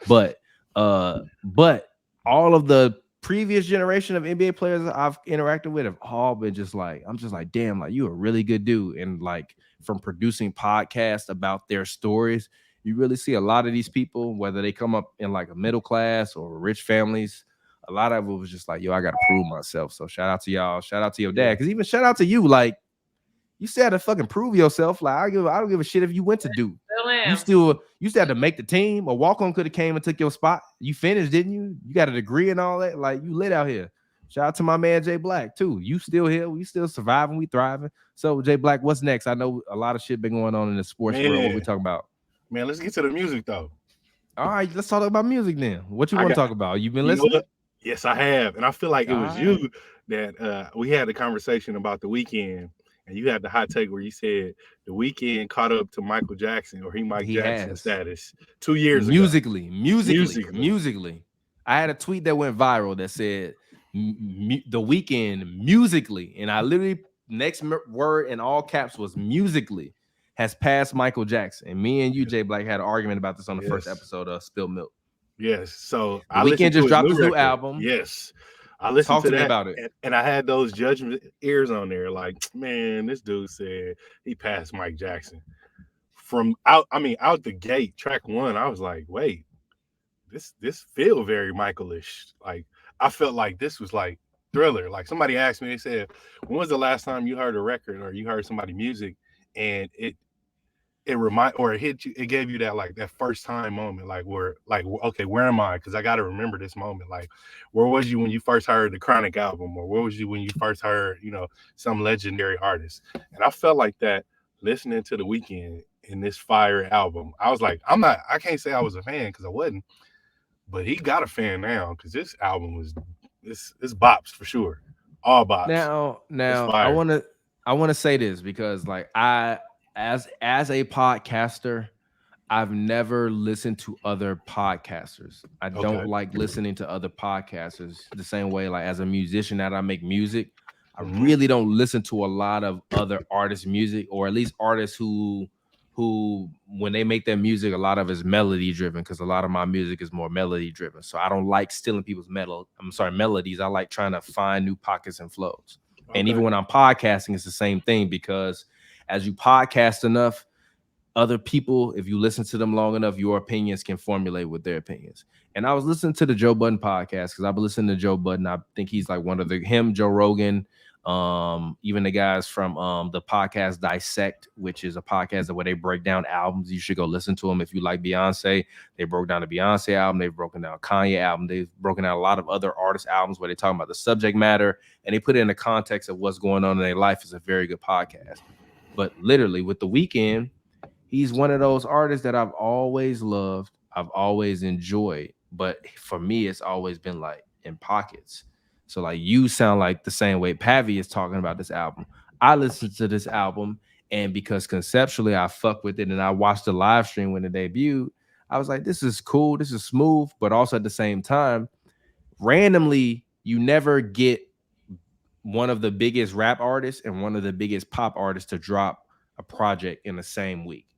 S1: But all of the previous generation of NBA players that I've interacted with have all been just like, I'm just like, damn, like you a really good dude. And like from producing podcasts about their stories, you really see a lot of these people, whether they come up in like a middle class or rich families, a lot of it was just like, yo, I gotta prove myself. So shout out to y'all, shout out to your dad,
S3: Yeah.
S1: because even shout out to you, like you still had to fucking prove yourself. Like I don't give a shit if you went to Duke.
S2: still
S1: You
S2: am.
S1: still had to make the team. A walk on could have came and took your spot. You finished, didn't you? You got a degree and all that. Like you lit out here. Shout out to my man Jay Black too. You still here? We still surviving. We thriving. So Jay Black, what's next? I know a lot of shit been going on in the sports world. What we
S3: Man,
S1: talking about?
S3: man, let's get to the music though.
S1: All right, let's talk about music then. What you
S3: I
S1: want to
S3: got
S1: talk about? You been
S3: you know
S1: listening?
S3: what? Yes, I have. And I feel like it
S1: All
S3: was
S1: right.
S3: you that we had a conversation about the weekend and you had the hot take where you said the weekend caught up to Michael Jackson or he Mike
S1: He
S3: Jackson
S1: has.
S3: status 2 years ago.
S1: Musically.
S3: Musically.
S1: I had a tweet that went viral that said the weekend musically, and I literally next word in all caps was musically has passed Michael Jackson. And me and you, Jay Black, had an argument about this on the first
S3: Yes.
S1: episode of Spill Milk.
S3: Yes. So
S1: The
S3: I
S1: Weeknd
S3: listened to
S1: just
S3: his
S1: dropped
S3: new
S1: his new
S3: record.
S1: album.
S3: Yes. I listened
S1: Talk
S3: to
S1: to me
S3: that
S1: about it.
S3: and I had those judgment ears on there. Like, man, this dude said he passed Mike Jackson. Out the gate, track one, I was like, wait, this feel very Michaelish. Like I felt like this was like Thriller. Like somebody asked me, they said, when was the last time you heard a record or you heard somebody music and it hit you, it gave you that like that first time moment, like where like okay, where am I? Because I got to remember this moment. Like where was you when you first heard the Chronic album, or where was you when you first heard some legendary artist? And I felt like that listening to the Weeknd in this fire album. I was like, I can't say I was a fan because I wasn't, but he got a fan now because this album was it's bops for sure, all bops. It's
S1: Now
S3: fire.
S1: I want to say this because like as a podcaster, I've never listened to other podcasters. I don't
S3: Okay.
S1: like listening to other podcasters the same way like as a musician that I make music. I
S3: Hmm.
S1: really don't listen to a lot of other artists' music, or at least artists who when they make their music, a lot of it's melody driven because a lot of my music is more melody driven. So I don't like stealing people's melodies. I like trying to find new pockets and flows. And
S3: Okay.
S1: even when I'm podcasting, it's the same thing because as you podcast enough, other people, if you listen to them long enough, your opinions can formulate with their opinions. And I was listening to the Joe Budden podcast because I've been listening to Joe Budden. I think he's like one of Joe Rogan, even the guys from the podcast Dissect, which is a podcast where they break down albums. You should go listen to them if you like Beyonce. They broke down the Beyonce album. They've broken down Kanye album. They've broken down a lot of other artists' albums where they talk about the subject matter and they put it in the context of what's going on in their life. It's a very good podcast. But literally with the Weeknd, he's one of those artists that I've always loved, I've always enjoyed, but for me, it's always been like in pockets. So like you sound like the same way Pavi is talking about this album. I listened to this album, and because conceptually I fuck with it, and I watched the live stream when it debuted, I was like, this is cool, this is smooth, but also at the same time, randomly, you never get one of the biggest rap artists and one of the biggest pop artists to drop a project in the same week,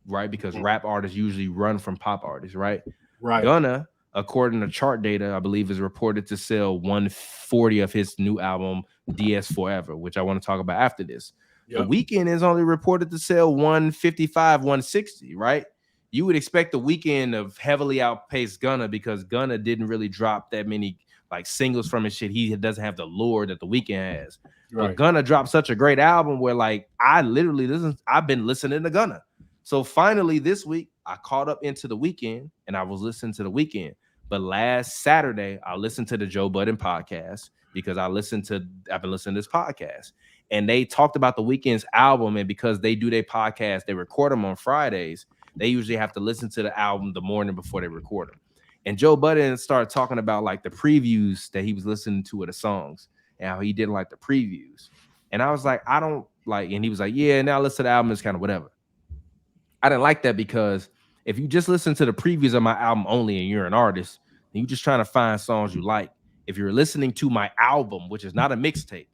S1: right? Because rap artists usually run from pop artists, right?
S3: Right.
S1: Gunna, according to chart data, I believe is reported to sell 140 of his new album DS Forever, which I want to talk about after this. The
S3: Yep.
S1: Weeknd is only reported to sell 155, 160, right? You would expect the Weeknd of heavily outpaced Gunna because Gunna didn't really drop that many like singles from his shit. He doesn't have the lure that the Weeknd has. But
S3: Right.
S1: Gunna dropped such a great album where like I've been listening to Gunna. So finally this week I caught up into the Weeknd and I was listening to the Weeknd. But last Saturday I listened to the Joe Budden podcast because I've been listening to this podcast. And they talked about the Weeknd's album, and because they do their podcast, they record them on Fridays. They usually have to listen to the album the morning before they record them. And Joe Budden started talking about like the previews that he was listening to of the songs and how he didn't like the previews. And I was like, I don't like, and he was like, yeah, now listen to the album, is kind of whatever. I didn't like that because if you just listen to the previews of my album only and you're an artist, and you're just trying to find songs you like, if you're listening to my album, which is not a mixtape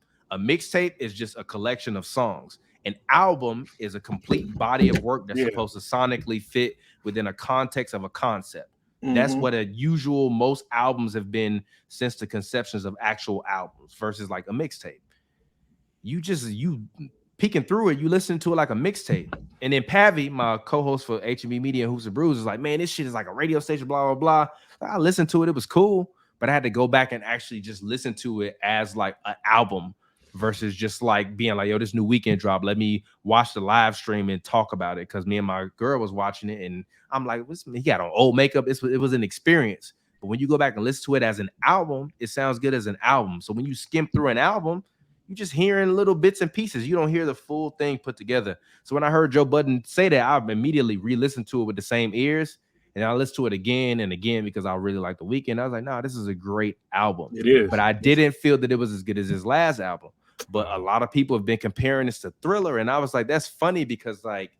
S1: is just a collection of songs. An album is a complete body of work that's supposed to sonically fit within a context of a concept. That's what most albums have been since the conceptions of actual albums versus like a mixtape. You peeking through it, you listen to it like a mixtape. And then Pavi, my co-host for HMB Media and Hoops and Brews, is like, man, this shit is like a radio station, blah, blah, blah. I listened to it. It was cool. But I had to go back and actually just listen to it as like an album versus just like being like, yo, this new Weeknd drop. Let me watch the live stream and talk about it. Because me and my girl was watching it. And I'm like, he got on old makeup. It was an experience. But when you go back and listen to it as an album, it sounds good as an album. So when you skim through an album, you're just hearing little bits and pieces. You don't hear the full thing put together. So when I heard Joe Budden say that, I immediately re-listened to it with the same ears. And I listened to it again and again because I really like The Weeknd. I was like, nah, this is a great album.
S3: It is.
S1: But I didn't feel that it was as good as his last album. But a lot of people have been comparing this to Thriller. And I was like, that's funny because like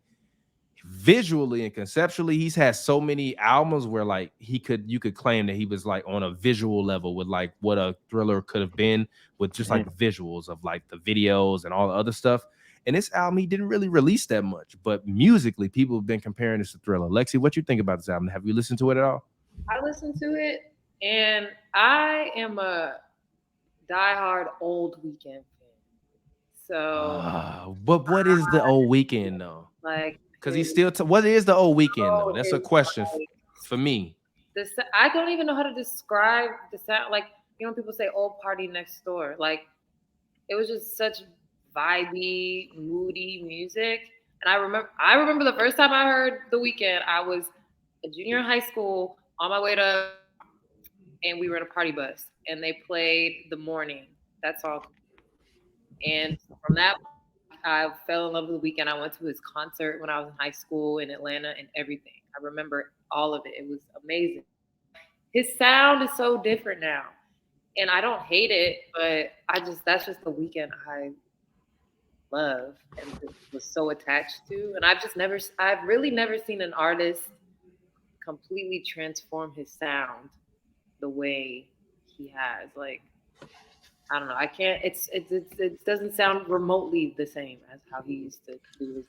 S1: visually and conceptually, he's had so many albums where like you could claim that he was like on a visual level with like what a Thriller could have been with just like the visuals of like the videos and all the other stuff. And this album, he didn't really release that much, but musically, people have been comparing this to Thriller. Lexie, what you think about this album? Have you listened to it at all?
S2: I listened to it, and I am a diehard old Weeknd fan. So,
S1: but what is the old Weeknd though?
S2: Like,
S1: because he's still. What is the old Weeknd though? That's a question for me.
S2: I don't even know how to describe the sound. Like, you know, people say "old party next door." Like, it was just such vibey, moody music. And I remember the first time I heard The Weeknd, I was a junior in high school on my way to, and we were in a party bus, and they played The Morning. That song. And from that, I fell in love with The Weeknd. I went to his concert when I was in high school in Atlanta and everything. I remember all of it. It was amazing. His sound is so different now. And I don't hate it, but that's just The Weeknd I love and was so attached to. And I've really never seen an artist completely transform his sound the way he has. Like, I don't know. I can't. It doesn't sound remotely the same as how he used to do his.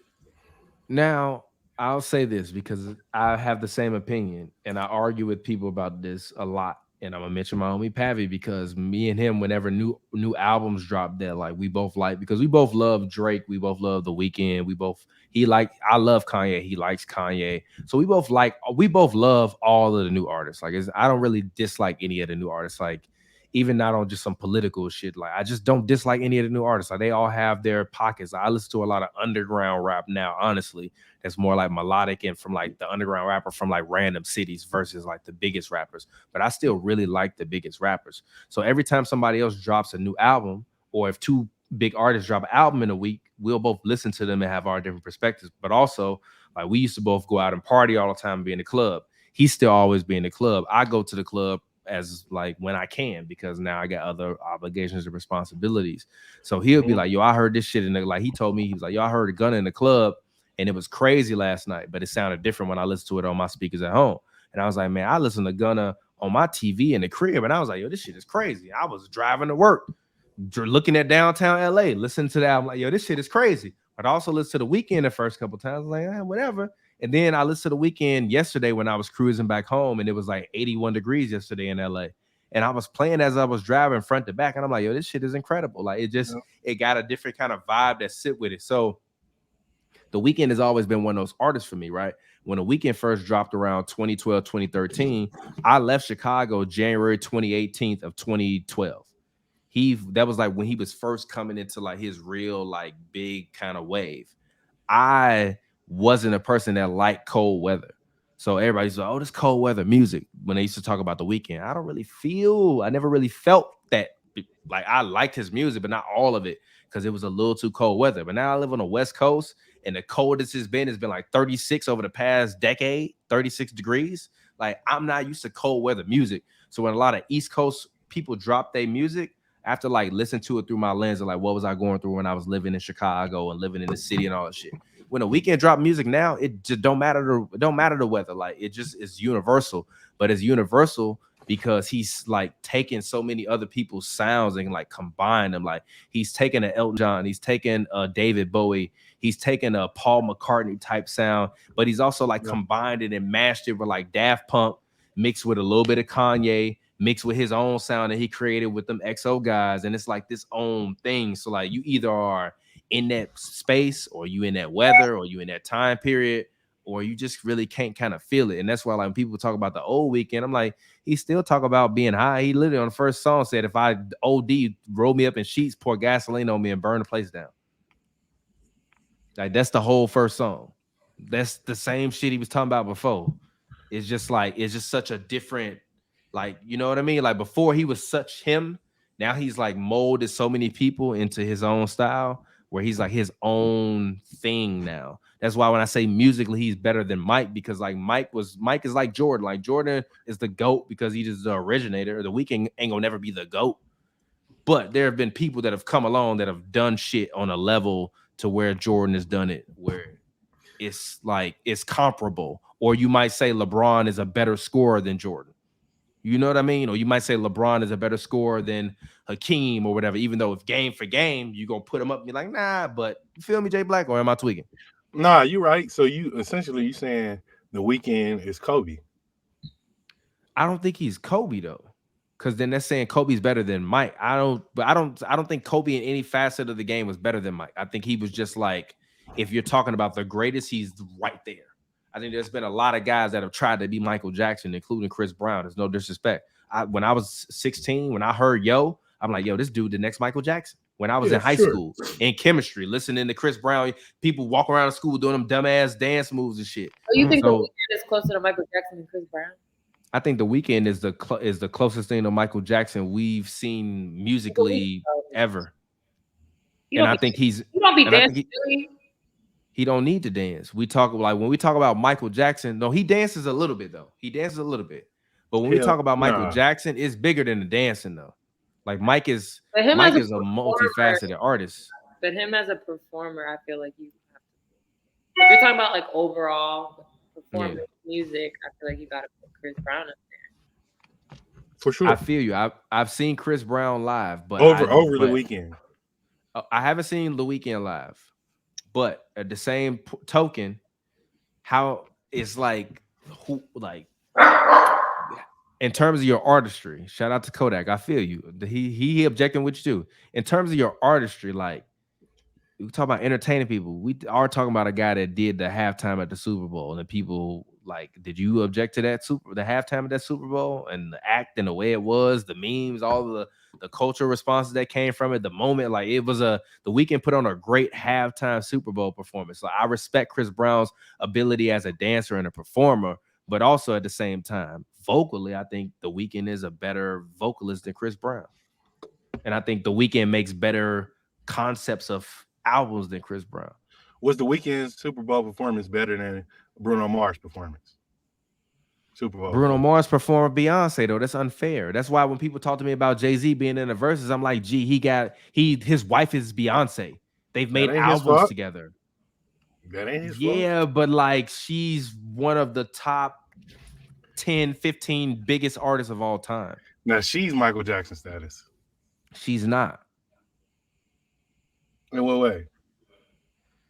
S1: Now, I'll say this because I have the same opinion, and I argue with people about this a lot. And I'm gonna mention my homie Pavi because me and him, whenever new albums drop, that like we both like because we both love Drake, we both love The Weeknd, I love Kanye, he likes Kanye, so we both love all of the new artists. Like I don't really dislike any of the new artists. Like even not on just some political shit. Like I just don't dislike any of the new artists. Like they all have their pockets. I listen to a lot of underground rap now, honestly. That's more like melodic and from like the underground rapper from like random cities versus like the biggest rappers. But I still really like the biggest rappers. So every time somebody else drops a new album, or if two big artists drop an album in a week, we'll both listen to them and have our different perspectives. But also, like we used to both go out and party all the time and be in the club. He's still always be in the club. I go to the club as like when I can because now I got other obligations and responsibilities. So he'll be like, yo, I heard this shit in the, like he told me, he was like, yo, I heard a Gunna in the club and it was crazy last night, but it sounded different when I listened to it on my speakers at home. And I was like, man, I listened to Gunna on my TV in the crib and I was like, yo, this shit is crazy. I was driving to work. looking at downtown LA, listening to that. I'm like, yo, this shit is crazy. But I also listened to The Weeknd the first couple times. I was like, whatever. And then I listened to The Weeknd yesterday when I was cruising back home, and it was like 81 degrees yesterday in LA. And I was playing as I was driving front to back, and I'm like, yo, this shit is incredible. Like it got a different kind of vibe that sit with it. So The Weeknd has always been one of those artists for me, right? When The Weeknd first dropped around 2012, 2013, I left Chicago January 2018 of 2012. That was like when he was first coming into like his real like big kind of wave. I wasn't a person that liked cold weather. So everybody's like, oh, this cold weather music. When they used to talk about The Weeknd, I never really felt that. Like I liked his music, but not all of it because it was a little too cold weather. But now I live on the West Coast, and the coldest it's been has been like 36 over the past decade, 36 degrees. Like I'm not used to cold weather music. So when a lot of East Coast people drop their music, after like listen to it through my lens of like what was I going through when I was living in Chicago and living in the city and all that shit. When The Weeknd drop music now, it just don't matter the weather. Like it just is universal, but it's universal because he's like taking so many other people's sounds and like combine them. Like he's taking an Elton John, he's taking a David Bowie, he's taking a Paul McCartney type sound, but he's also like combined it and mashed it with like Daft Punk mixed with a little bit of Kanye, mixed with his own sound that he created with them XO guys. And it's like this own thing. So like you either are in that space or you in that weather or you in that time period, or you just really can't kind of feel it. And that's why like when people talk about the old Weeknd, I'm like, he still talk about being high. He literally on the first song said, if I OD, roll me up in sheets, pour gasoline on me and burn the place down. Like that's the whole first song. That's the same shit he was talking about before. It's just such a different, like, you know what I mean? Like before he was such him. Now he's like molded so many people into his own style where he's like his own thing now. That's why when I say musically he's better than Mike, because like Mike is like Jordan. Like Jordan is the GOAT because he is the originator. The Weeknd ain't gonna never be the GOAT. But there have been people that have come along that have done shit on a level to where Jordan has done it, where it's like it's comparable. Or you might say LeBron is a better scorer than Jordan. You know what I mean? Or you might say LeBron is a better scorer than Hakeem or whatever, even though if game for game, you're going to put him up and be like, nah, but you feel me, Jay Black, or am I tweaking?
S3: Nah, you're right. So you saying The Weeknd is Kobe.
S1: I don't think he's Kobe though. Because then that's saying Kobe's better than Mike. I don't think Kobe in any facet of the game was better than Mike. I think he was just like, if you're talking about the greatest, he's right there. I think there's been a lot of guys that have tried to be Michael Jackson, including Chris Brown. There's no disrespect. When I was 16, when I heard Yo, I'm like, yo, this dude, the next Michael Jackson. When I was in high school in chemistry, listening to Chris Brown, people walk around the school doing them dumbass dance moves and shit.
S2: So you think The Weeknd is closer to Michael Jackson than Chris Brown?
S1: I think The Weeknd is the closest thing to Michael Jackson we've seen musically ever. And I think he's
S2: you don't be dancing.
S1: He don't need to dance. We talk like when we talk about Michael Jackson, no, he dances a little bit though. He dances a little bit. But when we talk about Michael Jackson, it's bigger than the dancing though. Like Mike is a multifaceted artist.
S2: But him as a performer, I feel like you have to. If you're talking about like overall performance music, I feel like you got to put Chris Brown up there.
S3: For sure.
S1: I feel you. I've seen Chris Brown live, but
S3: over The Weeknd.
S1: I haven't seen The Weeknd live. But at the same token, how it's like, in terms of your artistry, shout out to Kodak. I feel you. He objecting with you too. In terms of your artistry, like we talk about entertaining people. We are talking about a guy that did the halftime at the Super Bowl, and the people like, did you object to that the halftime of that Super Bowl and the act and the way it was, the memes, all of the cultural responses that came from it, the moment, like it was The Weeknd put on a great halftime Super Bowl performance. Like I respect Chris Brown's ability as a dancer and a performer, but also at the same time, vocally, I think The Weeknd is a better vocalist than Chris Brown. And I think The Weeknd makes better concepts of albums than Chris Brown.
S3: Was The Weeknd's Super Bowl performance better than Bruno Mars' performance? Super Bowl.
S1: Bruno Mars performed Beyonce though. That's unfair. That's why when people talk to me about Jay-Z being in the verses, I'm like, gee, his wife is Beyonce. They've made albums together.
S3: That ain't his
S1: fault. But like she's one of the top 10, 15 biggest artists of all time.
S3: Now she's Michael Jackson status.
S1: She's not.
S3: In what way?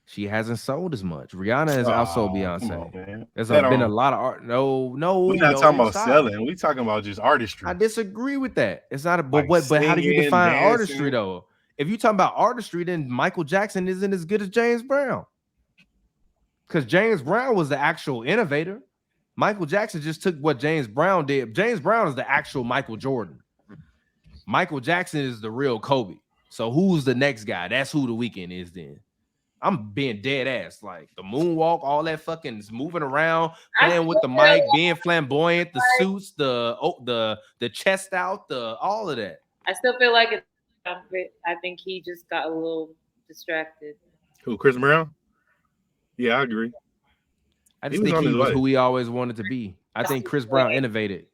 S1: She hasn't sold as much. Rihanna has outsold
S3: Come on,
S1: Beyonce.
S3: man.
S1: There's
S3: That
S1: been a
S3: don't.
S1: lot of art. No,
S3: We're not talking about
S1: stop.
S3: selling. We talking about just
S1: I
S3: artistry.
S1: disagree with that. It's not a
S3: Like
S1: but how do you
S3: singing,
S1: define artistry
S3: dancing.
S1: though? If you talking about artistry, then Michael Jackson isn't as good as James Brown. Because James Brown was the actual innovator. Michael Jackson just took what James Brown did. James Brown is the actual Michael Jordan. Michael Jackson is the real Kobe. So who's the next guy? That's who The Weeknd is then. I'm being dead ass. Like the moonwalk, all that fucking moving around, playing with the mic, being flamboyant, the suits, the chest out, the all of that.
S2: I still feel like it's. I think he just got a little distracted.
S3: Who? Chris Brown? Yeah, I agree.
S1: I
S3: He
S1: just
S3: was
S1: think
S3: on
S1: he
S3: his
S1: was
S3: way.
S1: who he always wanted to be. I think Chris Brown innovated.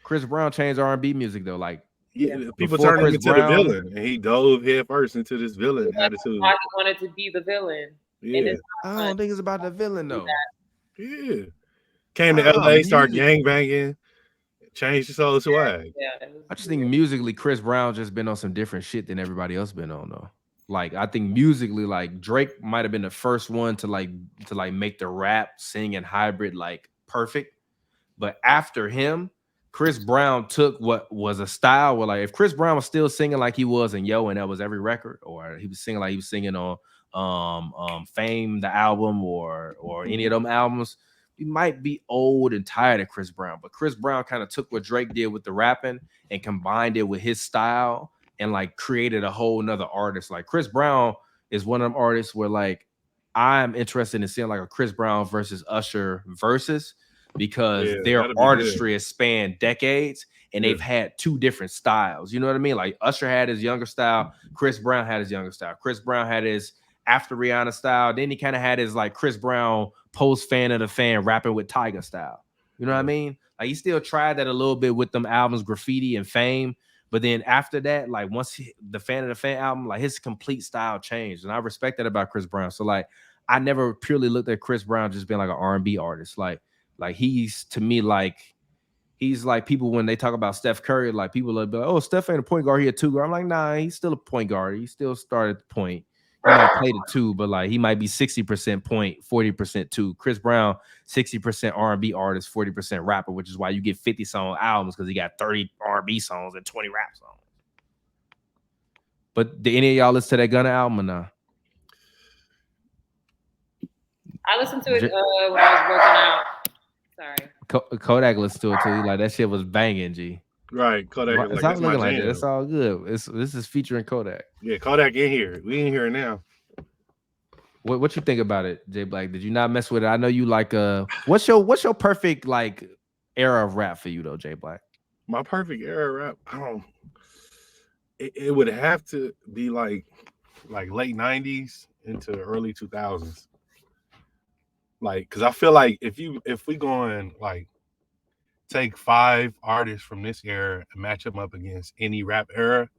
S1: Chris Brown changed R&B music though. Like
S3: Yeah, people
S1: before
S3: turned him
S1: Chris
S3: into
S1: Brown,
S3: the villain, and he dove head first into this villain attitude.
S2: Why he wanted to be the villain.
S3: Yeah,
S1: I don't think it's about the villain though.
S3: yeah. Came to LA, started gang banging, changed his whole swag.
S2: Yeah,
S1: I just think musically, Chris Brown just been on some different shit than everybody else been on though. Like I think musically, like Drake might have been the first one to make the rap, sing, and hybrid like perfect. But after him, Chris Brown took what was a style where, like, if Chris Brown was still singing like he was in Yo, and that was every record, or he was singing like he was singing on Fame, the album, or any of them albums, we might be old and tired of Chris Brown. But Chris Brown kind of took what Drake did with the rapping and combined it with his style and like created a whole nother artist. Like Chris Brown is one of them artists where like I'm interested in seeing like a Chris Brown versus Usher versus, because their artistry has spanned decades and they've had two different styles. You know what I mean? Like Usher had his younger style, Chris Brown had his younger style. Chris Brown had his after Rihanna style. Then he kind of had his like Chris Brown post Fan of the Fan rapping with Tyga style. You know what I mean? Like he still tried that a little bit with them albums, Graffiti and Fame. But then after that, like once the Fan of the Fan album, like his complete style changed. And I respect that about Chris Brown. So like I never purely looked at Chris Brown just being like an R&B artist. Like he's, to me, like he's like people when they talk about Steph Curry, like people will be like, oh, Steph ain't a point guard, he a two guard. I'm like, nah, he's still a point guard. He still started the point. He might play the two, but like he might be 60% point, 40% two. Chris Brown, 60% R&B artist, 40% rapper, which is why you get 50 song albums, because he got 30 R&B songs and 20 rap songs. But did any of y'all listen to that Gunna album or not?
S2: I listened to it when I was working out. Sorry.
S1: Kodak listened to it too. Like that shit was banging, G.
S3: Right, Kodak.
S1: It's not looking like that. It's all good. This is featuring Kodak.
S3: Yeah, Kodak in here. We in here now.
S1: What you think about it, Jay Black? Did you not mess with it? I know you like what's your perfect like era of rap for you though, Jay Black?
S3: My perfect era of rap, it would have to be like late 90s into early 2000s. Like, cause I feel like if we going like take 5 artists from this era and match them up against any rap era,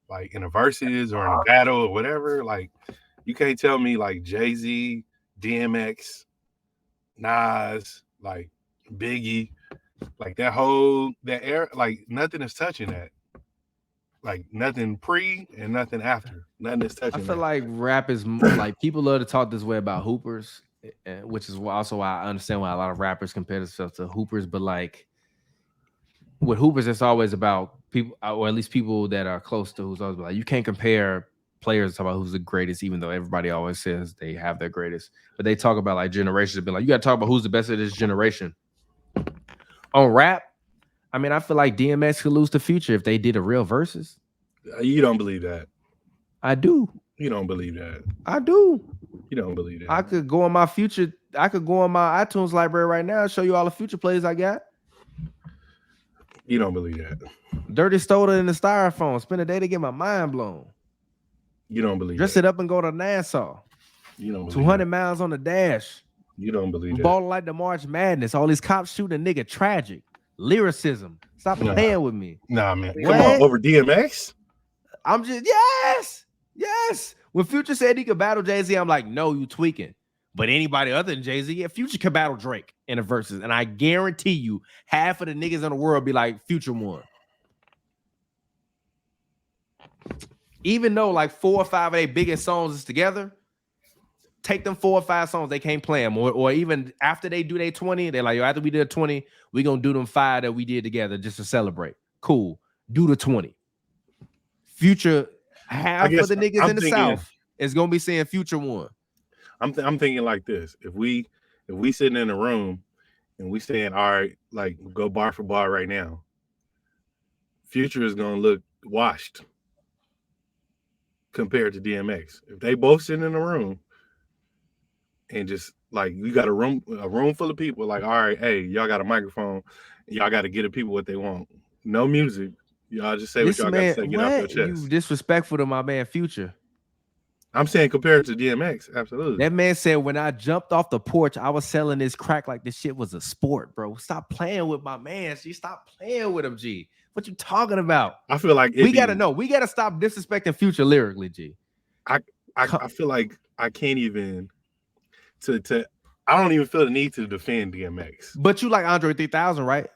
S3: like in a verses or in a battle or whatever, like you can't tell me like Jay-Z, DMX, Nas, like Biggie, like that era, like nothing is touching that. Like nothing pre and nothing after. Nothing is touching.
S1: I feel like rap is like people love to talk this way about hoopers, which is also why I understand why a lot of rappers compare themselves to hoopers. But like with hoopers, it's always about people, or at least people that are close to who's always like, you can't compare players to talk about who's the greatest, even though everybody always says they have their greatest. But they talk about like generations, being like, you got to talk about who's the best of this generation. On rap, I mean, I feel like DMX could lose to Future if they did a real versus.
S3: You don't believe that?
S1: I do.
S3: You don't believe that?
S1: I do.
S3: You don't believe that?
S1: I could go on my iTunes library right now and show you all the Future plays I got.
S3: You don't believe that?
S1: Dirty Stoner in the styrofoam. Spend a day to get my mind blown.
S3: You don't believe
S1: Dress
S3: that?
S1: it up and go to Nassau.
S3: You don't believe
S1: 200
S3: that?
S1: miles on the dash.
S3: You don't believe that?
S1: Balling like the March Madness. All these cops shooting a nigga tragic. Lyricism. Stop playing with me.
S3: Nah, man.
S1: What?
S3: Come on, over DMX?
S1: I'm just, yes. When Future said he could battle Jay-Z, I'm like, no, you tweaking. But anybody other than Jay-Z, yeah, Future could battle Drake in a versus. And I guarantee you, half of the niggas in the world be like, Future won. Even though like 4 or 5 of their biggest songs is together, take them 4 or 5 songs, they can't play them. Or even after they do their 20, they're like, yo, after we did 20, we gonna do them 5 that we did together just to celebrate. Cool. Do the 20. Future, half of the niggas in the South is gonna be saying Future won.
S3: I'm thinking like this. If we sitting in a room and we saying, all right, like go bar for bar right now, Future is gonna look washed compared to DMX. If they both sitting in a room and just like you got a room full of people, like, all right, hey, y'all got a microphone, y'all got to get the people what they want. No music. Y'all just say what y'all got to say, get off your chest.
S1: You disrespectful to my man Future.
S3: I'm saying compared to DMX, absolutely.
S1: That man said when I jumped off the porch, I was selling this crack like this shit was a sport, bro. Stop playing with my man. G. Stop playing with him, G. What you talking about?
S3: I feel like
S1: we gotta know. We gotta stop disrespecting Future lyrically, G.
S3: I feel like I can't even I don't even feel the need to defend DMX.
S1: But you like Andre 3000, right?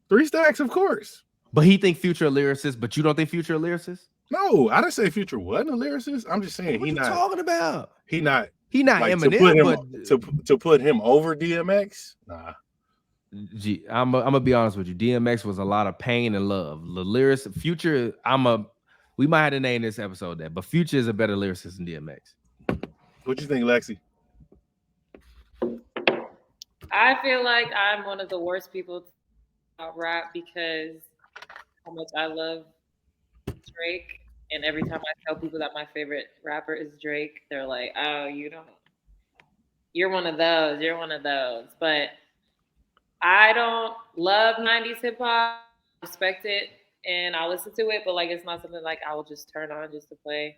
S3: 3 Stacks, of course.
S1: But he think Future a lyricist, but you don't think Future a lyricist?
S3: No, I didn't say Future wasn't a lyricist. I'm just saying
S1: what you talking about?
S3: He not
S1: like, Eminem,
S3: to put him over DMX. Nah.
S1: Gee, I'm gonna be honest with you. DMX was a lot of pain and love. The lyrics, Future, we might have to name this episode that, but Future is a better lyricist than DMX.
S3: What you think, Lexie?
S2: I feel like I'm one of the worst people to talk about rap because how much I love Drake, and every time I tell people that my favorite rapper is Drake, they're like, "Oh, you're one of those." But I don't love 90s hip hop. I respect it and I listen to it, but like it's not something like I will just turn on just to play.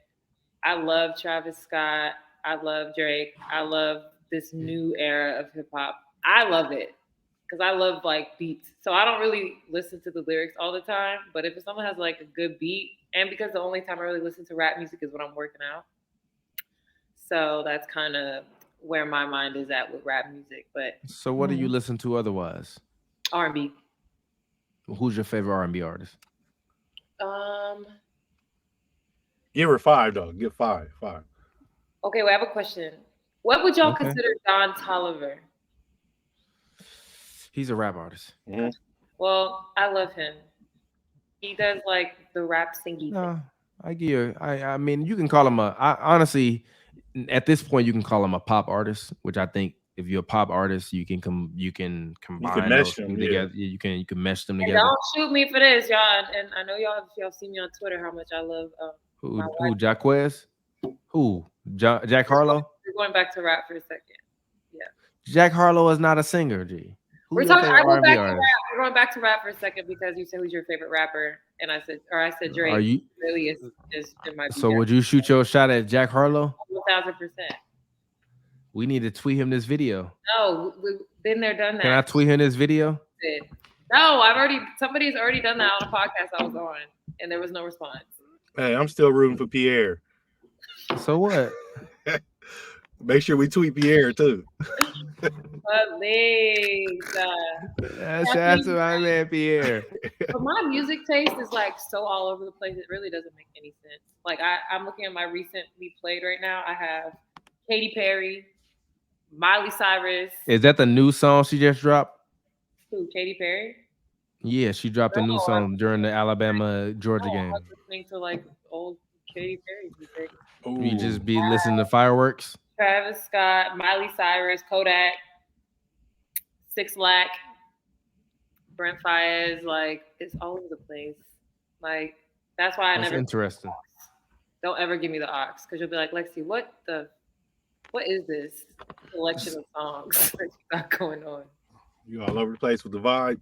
S2: I love Travis Scott. I love Drake. I love this new era of hip hop. I love it because I love like beats. So I don't really listen to the lyrics all the time, but if someone has like a good beat, and because the only time I really listen to rap music is when I'm working out. So that's kind of where my mind is at with rap music. But
S1: so what do you listen to otherwise?
S2: R&B.
S1: Who's your favorite R&B artist?
S3: Give her 5 though. Give 5.
S2: Okay, well, I have a question. What would y'all consider Don Toliver?
S1: He's a rap artist.
S3: Mm-hmm.
S2: Well, I love him. He does like the rap singing thing.
S1: I give you. I mean, you can call him honestly, at this point, you can call him a pop artist, which I think if you're a pop artist, you can combine those things together. You can mesh them together.
S2: Don't shoot me for this, y'all. And I know y'all see me on Twitter how much I love
S1: who Jaquez? Who Jack Harlow?
S2: We're going back to rap for a second. Yeah.
S1: Jack Harlow is not a singer, G.
S2: We're going back to rap for a second because you said who's your favorite rapper, and I said Drake.
S1: Are you
S2: really is it might be
S1: so? Would you shoot your shot at Jack Harlow?
S2: 1,000%.
S1: We need to tweet him this video.
S2: No, we've been there, done that.
S1: Can I tweet him this video?
S2: No, somebody's already done that on a podcast I was on, and there was no response.
S3: Hey, I'm still rooting for Pierre.
S1: So what?
S3: Make sure we tweet Pierre too.
S1: Shout out to my man Pierre.
S2: But my music taste is like so all over the place. It really doesn't make any sense. Like I'm looking at my recently played right now. I have Katy Perry, Miley Cyrus.
S1: Is that the new song she just dropped?
S2: Who, Katy Perry?
S1: Yeah, she dropped a new song during the Alabama-Georgia game.
S2: I was listening to like old Katy Perry music.
S1: You just be listening to fireworks?
S2: Travis Scott, Miley Cyrus, Kodak, 6 Lack, Brent Faiyaz, like it's all over the place. Like that's why
S1: That's interesting.
S2: Don't ever give me the aux because you'll be like, Lexie, what is this collection of songs that you got going on?
S3: You all over the place with the vibe.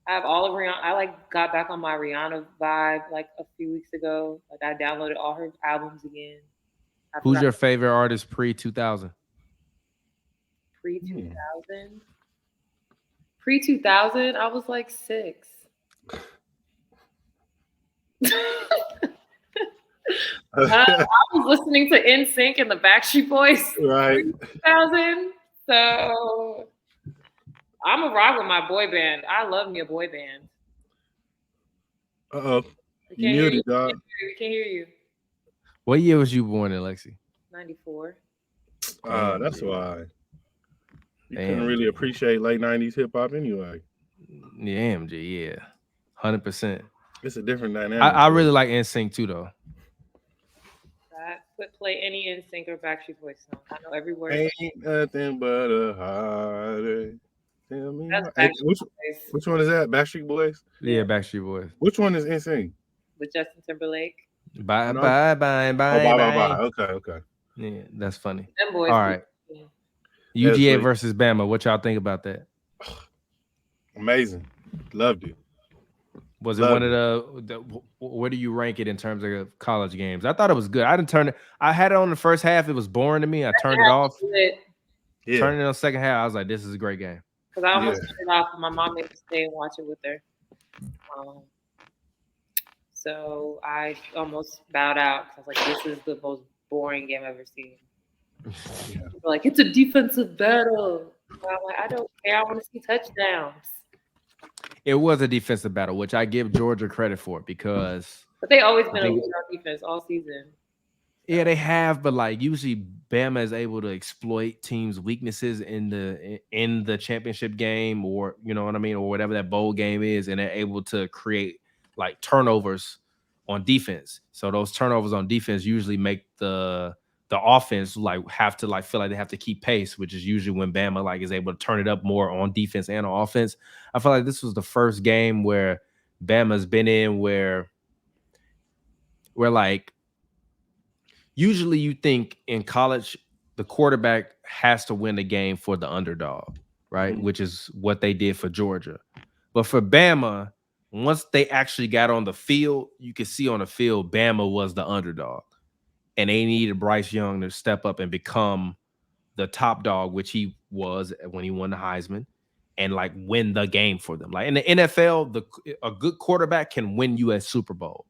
S2: I have all of Rihanna. I got back on my Rihanna vibe like a few weeks ago. Like I downloaded all her albums again.
S1: Who's your favorite artist pre-2000?
S2: Pre-2000? Pre-2000, I was like 6. I was listening to NSYNC and the Backstreet Boys.
S3: Right.
S2: 2000. So I'm a rock with my boy band. I love me a boy band.
S3: Uh-oh. You muted, dog.
S2: We can't hear you.
S1: What year was you born in, Lexie?
S2: 94.
S3: That's why you couldn't
S1: AMG.
S3: really appreciate late '90s hip hop anyway.
S1: Yeah, AMG, yeah. 100%.
S3: It's a different
S1: I,
S3: dynamic.
S1: I really like NSYNC too, though.
S2: That could play any NSYNC or Backstreet Boys song. I know every word.
S3: Ain't nothing but a heartache. Tell me
S2: That's
S3: why. Hey,
S2: Backstreet Boys.
S3: which one is that? Backstreet Boys.
S1: Yeah, Backstreet Boys.
S3: Which one is NSYNC?
S2: With Justin Timberlake.
S1: Bye,
S3: No.
S1: bye, bye,
S3: Oh,
S1: bye,
S3: bye, bye,
S1: bye.
S3: bye. Okay.
S1: Yeah, that's funny.
S2: Them boys.
S1: All right.
S2: Yeah.
S3: That's
S1: UGA
S3: sweet.
S1: versus Bama. What y'all think about that?
S3: Amazing. Loved it.
S1: Was it
S3: Loved
S1: one of where do you rank it in terms of college games? I thought it was good. I didn't turn it. I had it on the first half. It was boring to me. I turned it off.
S3: Yeah.
S1: Turned it on the second half. I was like, this is a great game.
S2: Because I almost turned it off, and my mom made me stay and watch it with her. So I almost bowed out because I was like, this is the most boring game I've ever seen.
S3: Yeah.
S2: People are like, it's a defensive battle. But I'm like, I don't care. I want to see touchdowns.
S1: It was a defensive battle, which I give Georgia credit for because.
S2: But they always been a leader on defense all season.
S1: Yeah, they have, but like usually Bama is able to exploit teams' weaknesses in the championship game, or you know what I mean, or whatever that bowl game is, and they're able to create like turnovers on defense. So those turnovers on defense usually make the offense like have to like feel like they have to keep pace, which is usually when Bama like is able to turn it up more on defense and on offense. I feel like this was the first game where Bama's been in where like usually you think in college the quarterback has to win the game for the underdog, right? Which is what they did for Georgia. But for Bama, once they actually got on the field, you could see on the field Bama was the underdog. And they needed Bryce Young to step up and become the top dog, which he was when he won the Heisman, and like win the game for them. Like in the NFL, a good quarterback can win you a Super Bowl.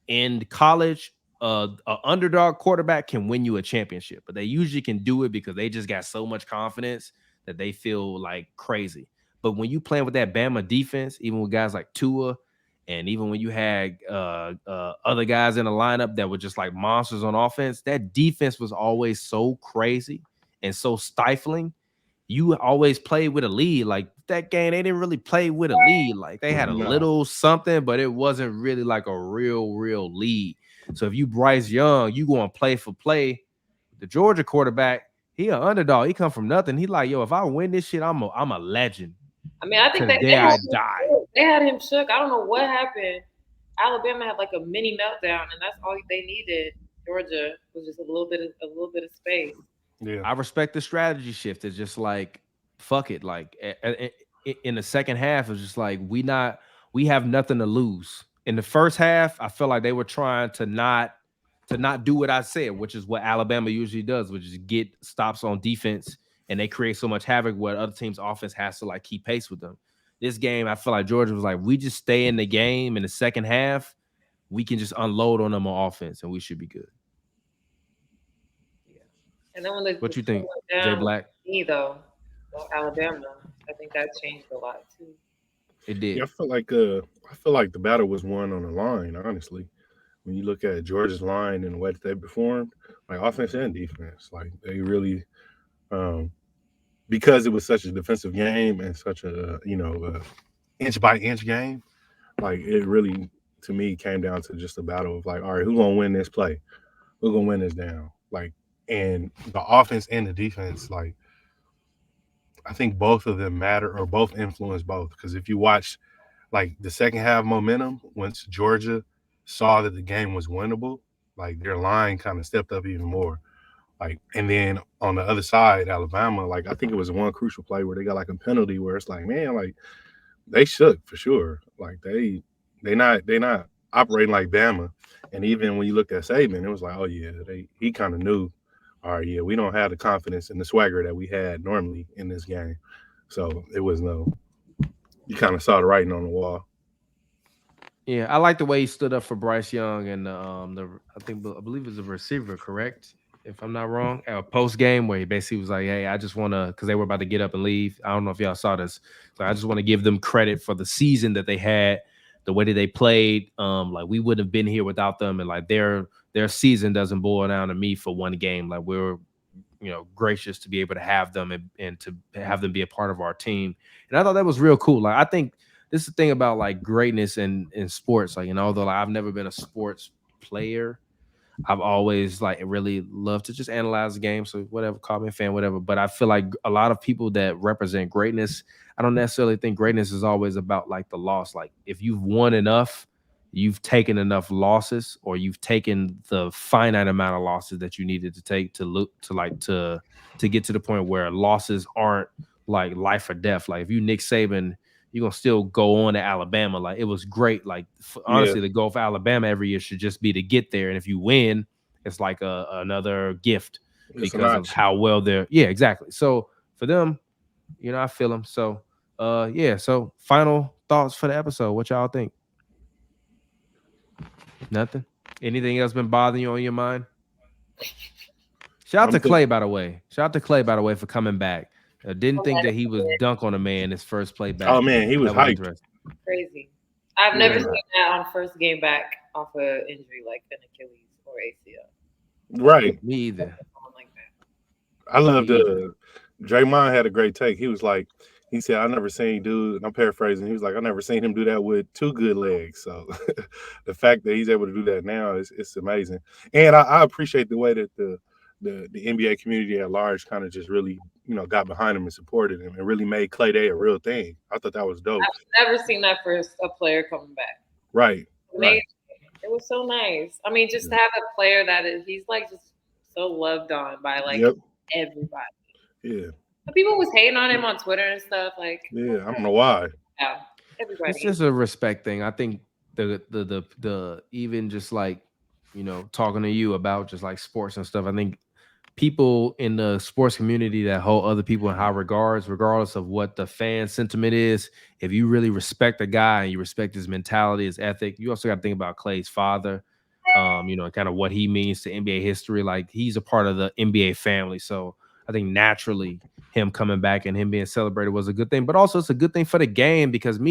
S1: In college, an underdog quarterback can win you a championship, but they usually can do it because they just got so much confidence that they feel like crazy. But when you playing with that Bama defense, even with guys like Tua, and even when you had other guys in the lineup that were just like monsters on offense, that defense was always so crazy and so stifling. You always played with a lead. Like that game, they didn't really play with a lead. Like they had a little something, but it wasn't really like a real lead. So if you Bryce Young, you going play for play. The Georgia quarterback, he an underdog. He come from nothing. He like, yo, if I win this shit, I'm a legend.
S2: I mean, I think they had him shook. I don't know what happened. Alabama had like a mini meltdown, and that's all they needed. Georgia was just a little bit of space.
S3: Yeah,
S1: I respect the strategy shift. It's just like, fuck it. Like in the second half, it's just like we have nothing to lose. In the first half, I feel like they were trying to not do what I said, which is what Alabama usually does, which is get stops on defense, and they create so much havoc where other teams' offense has to like keep pace with them. This game, I feel like Georgia was like, we just stay in the game in the second half, we can just unload on them on offense, and we should be good.
S2: Yeah. And then when
S1: what you think, Jay Black?
S2: Though, Alabama, I think that changed a lot too.
S1: It did.
S3: Yeah, I feel like the battle was won on the line, honestly. When you look at Georgia's line and the way that they performed, like offense and defense, like they really, because it was such a defensive game and such a inch by inch game, like it really to me came down to just a battle of like, all right, who's gonna win this play? Who's gonna win this down? Like, and the offense and the defense, like I think both of them matter or both influence both. Because if you watch like the second half momentum, once Georgia saw that the game was winnable, like their line kind of stepped up even more. Like, and then on the other side, Alabama, like I think it was one crucial play where they got like a penalty where it's like, man, like they shook for sure. Like they not operating like Bama. And even when you looked at Saban, it was like, oh yeah, he kind of knew, all right, yeah, we don't have the confidence and the swagger that we had normally in this game. So it was you kind of saw the writing on the wall.
S1: Yeah, I like the way he stood up for Bryce Young and I believe it was a receiver, correct? If I'm not wrong, at a post game where he basically was like, "Hey, I just want to," because they were about to get up and leave. I don't know if y'all saw this, so I just want to give them credit for the season that they had, the way that they played. Like we wouldn't have been here without them, and like their season doesn't boil down to me for one game. Like we're gracious to be able to have them and to have them be a part of our team. And I thought that was real cool. Like I think this is the thing about like greatness in sports. Like, although like, I've never been a sports player, I've always like really loved to just analyze the game. So whatever, call me a fan, whatever. But I feel like a lot of people that represent greatness, I don't necessarily think greatness is always about like the loss. Like if you've won enough, you've taken enough losses, or you've taken the finite amount of losses that you needed to take to look to like to get to the point where losses aren't like life or death. Like if you Nick Saban, you're gonna still go on to Alabama. Like it was great. Like honestly, the goal for Alabama every year should just be to get there. And if you win, it's like another gift because of how well they're. Yeah, exactly. So for them, I feel them. So yeah. So final thoughts for the episode. What y'all think? Nothing. Anything else been bothering you on your mind? Shout out to Clay, by the way. Shout out to Clay, by the way, for coming back. Didn't think that he was dunk on a man his first play back.
S3: Oh man, he was hyped.
S2: Crazy. I've never seen that on first game back off an injury like an Achilles or ACL.
S3: Right.
S1: Me either.
S2: Like that.
S3: I loved Draymond had a great take. He was like, he said, I never seen dude, and I'm paraphrasing, he was like, I never seen him do that with two good legs. So the fact that he's able to do that now it's amazing. And I appreciate the way that the NBA community at large kind of just really, got behind him and supported him and really made Clay Day a real thing. I thought that was dope.
S2: I've never seen that for a player coming back.
S3: Right.
S2: Amazing. It was so nice. I mean, just to have a player he's like just so loved on by like everybody.
S3: Yeah.
S2: But people was hating on him on Twitter and stuff. Like,
S3: yeah, I don't know why.
S2: Yeah, everybody.
S1: It's just a respect thing. I think the even just like talking to you about just like sports and stuff. I think people in the sports community that hold other people in high regards, regardless of what the fan sentiment is, if you really respect a guy and you respect his mentality, his ethic, you also got to think about Clay's father, kind of what he means to NBA history. Like he's a part of the NBA family. So I think naturally him coming back and him being celebrated was a good thing, but also it's a good thing for the game because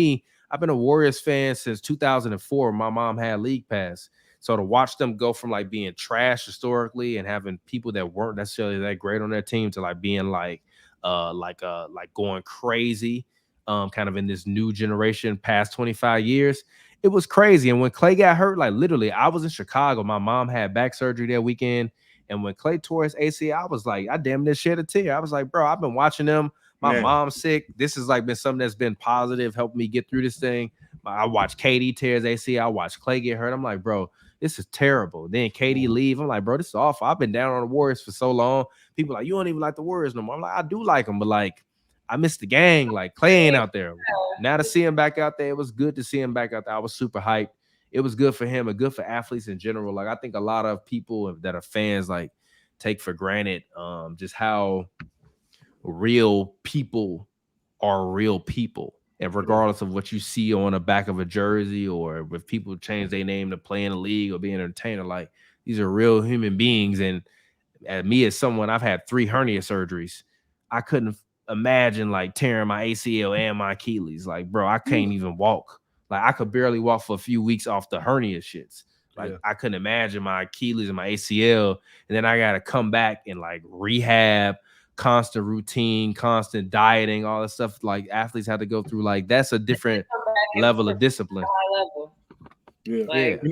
S1: I've been a Warriors fan since 2004. My mom had League Pass. So to watch them go from like being trash historically and having people that weren't necessarily that great on their team to like being like going crazy, kind of in this new generation past 25 years, it was crazy. And when Clay got hurt, like literally, I was in Chicago. My mom had back surgery that weekend, and when Clay tore his ACL, I was like, I damn near shed a tear. I was like, bro, I've been watching them. My mom's sick. This has like been something that's been positive, helped me get through this thing. I watched KD tear his ACL. I watched Clay get hurt. I'm like, bro, this is terrible. Then KD leave. I'm like, bro, this is awful. I've been down on the Warriors for so long. People are like, you don't even like the Warriors no more. I'm like, I do like them, but like, I miss the gang. Like Clay ain't out there. Now to see him back out there, it was good to see him back out there. I was super hyped. It was good for him and good for athletes in general. Like I think a lot of people that are fans like take for granted just how real people are real people. And regardless of what you see on the back of a jersey or if people change their name to play in the league or be an entertainer, like these are real human beings. And me as someone, I've had 3 hernia surgeries. I couldn't imagine like tearing my ACL and my Achilles. Like, bro, I can't even walk. Like I could barely walk for a few weeks off the hernia shits. Like I couldn't imagine my Achilles and my ACL. And then I got to come back and like rehab, constant routine, constant dieting, all this stuff like athletes have to go through. Like that's a different level of discipline.
S3: Yeah. Like,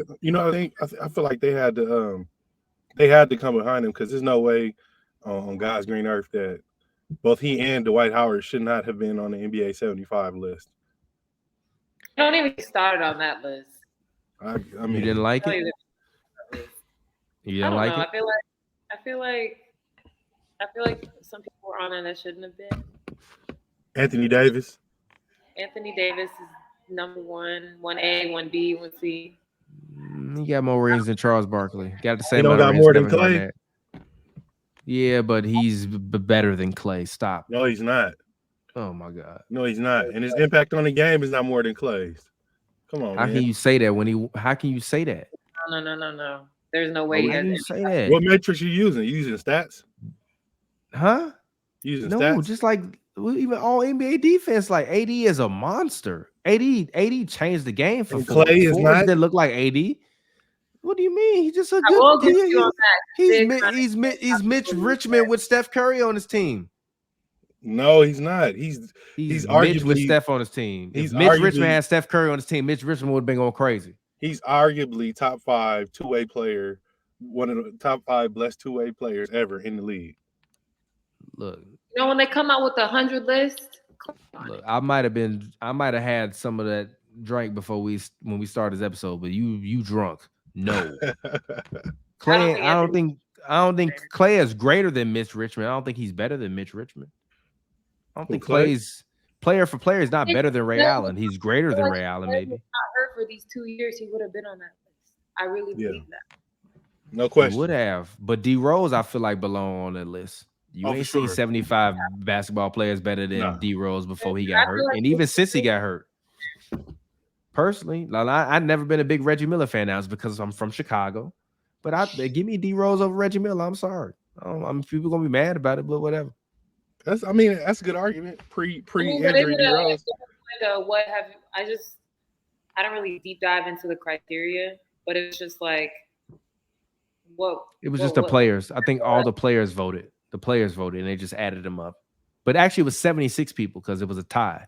S3: I feel like they had to come behind him because there's no way on God's green earth that both he and Dwight Howard should not have been on the NBA 75 list.
S2: Don't even get started on that list.
S3: I mean,
S1: you didn't like it? You didn't like it?
S2: I feel like some people were on it that shouldn't have been.
S3: Anthony Davis.
S2: Anthony Davis is number 1, 1A, 1B, 1C.
S1: He got more rings than Charles Barkley. Got the same.
S3: He don't got more than Clay.
S1: Yeah, but he's better than Clay. Stop.
S3: No, he's not.
S1: Oh my God.
S3: No, he's not. And his impact on the game is not more than Clay's. Come on.
S1: How can you say that how can you say that?
S2: No. There's no way.
S1: How can you say that?
S3: What metrics you using? You using stats?
S1: Huh?
S3: Using stats?
S1: Just like even all NBA defense, like AD is a monster. AD changed the game for
S3: And
S1: forwards.
S3: Clay is
S1: Forwards
S3: not.
S1: didn't look like AD. What do you mean? He's just a
S2: I
S1: good.
S2: will give you on that.
S1: He's Mitch Richmond with Steph Curry on his team.
S3: No, he's not. He's
S1: Mitch with
S3: arguably
S1: Steph on his team. If
S3: he's
S1: Mitch Richmond
S3: arguably
S1: had Steph Curry on his team, Mitch Richmond would have been going crazy.
S3: he's arguably top 5 two-way player, one of the top 5 best two-way players ever in the league.
S1: Look,
S2: You know when they come out with the 100 list.
S1: look, I might have had some of that drink before when we started this episode, but you drunk. No. Clay, I don't think Clay is greater than Mitch Richmond. I don't think he's better than Mitch Richmond. I don't think Clay's player for player is not better than Ray Allen. He's greater than Ray Allen, maybe.
S2: Not hurt for these 2 years, he would have been on that list. I really believe that.
S3: No question.
S1: He would have, but D Rose, I feel like belong on that list. You ain't seen 75 basketball players better than D Rose before he got hurt, and even since he got hurt. Personally, like, I've never been a big Reggie Miller fan. Now it's because I'm from Chicago, but give me D Rose over Reggie Miller. I'm sorry. People gonna be mad about it, but whatever.
S3: That's a good argument. Pre-injury D Rose.
S2: I don't really deep dive into the criteria, but it's just like
S1: it was just the players. I think all the players voted. The players voted, and they just added them up. But actually, it was 76 people because it was a tie.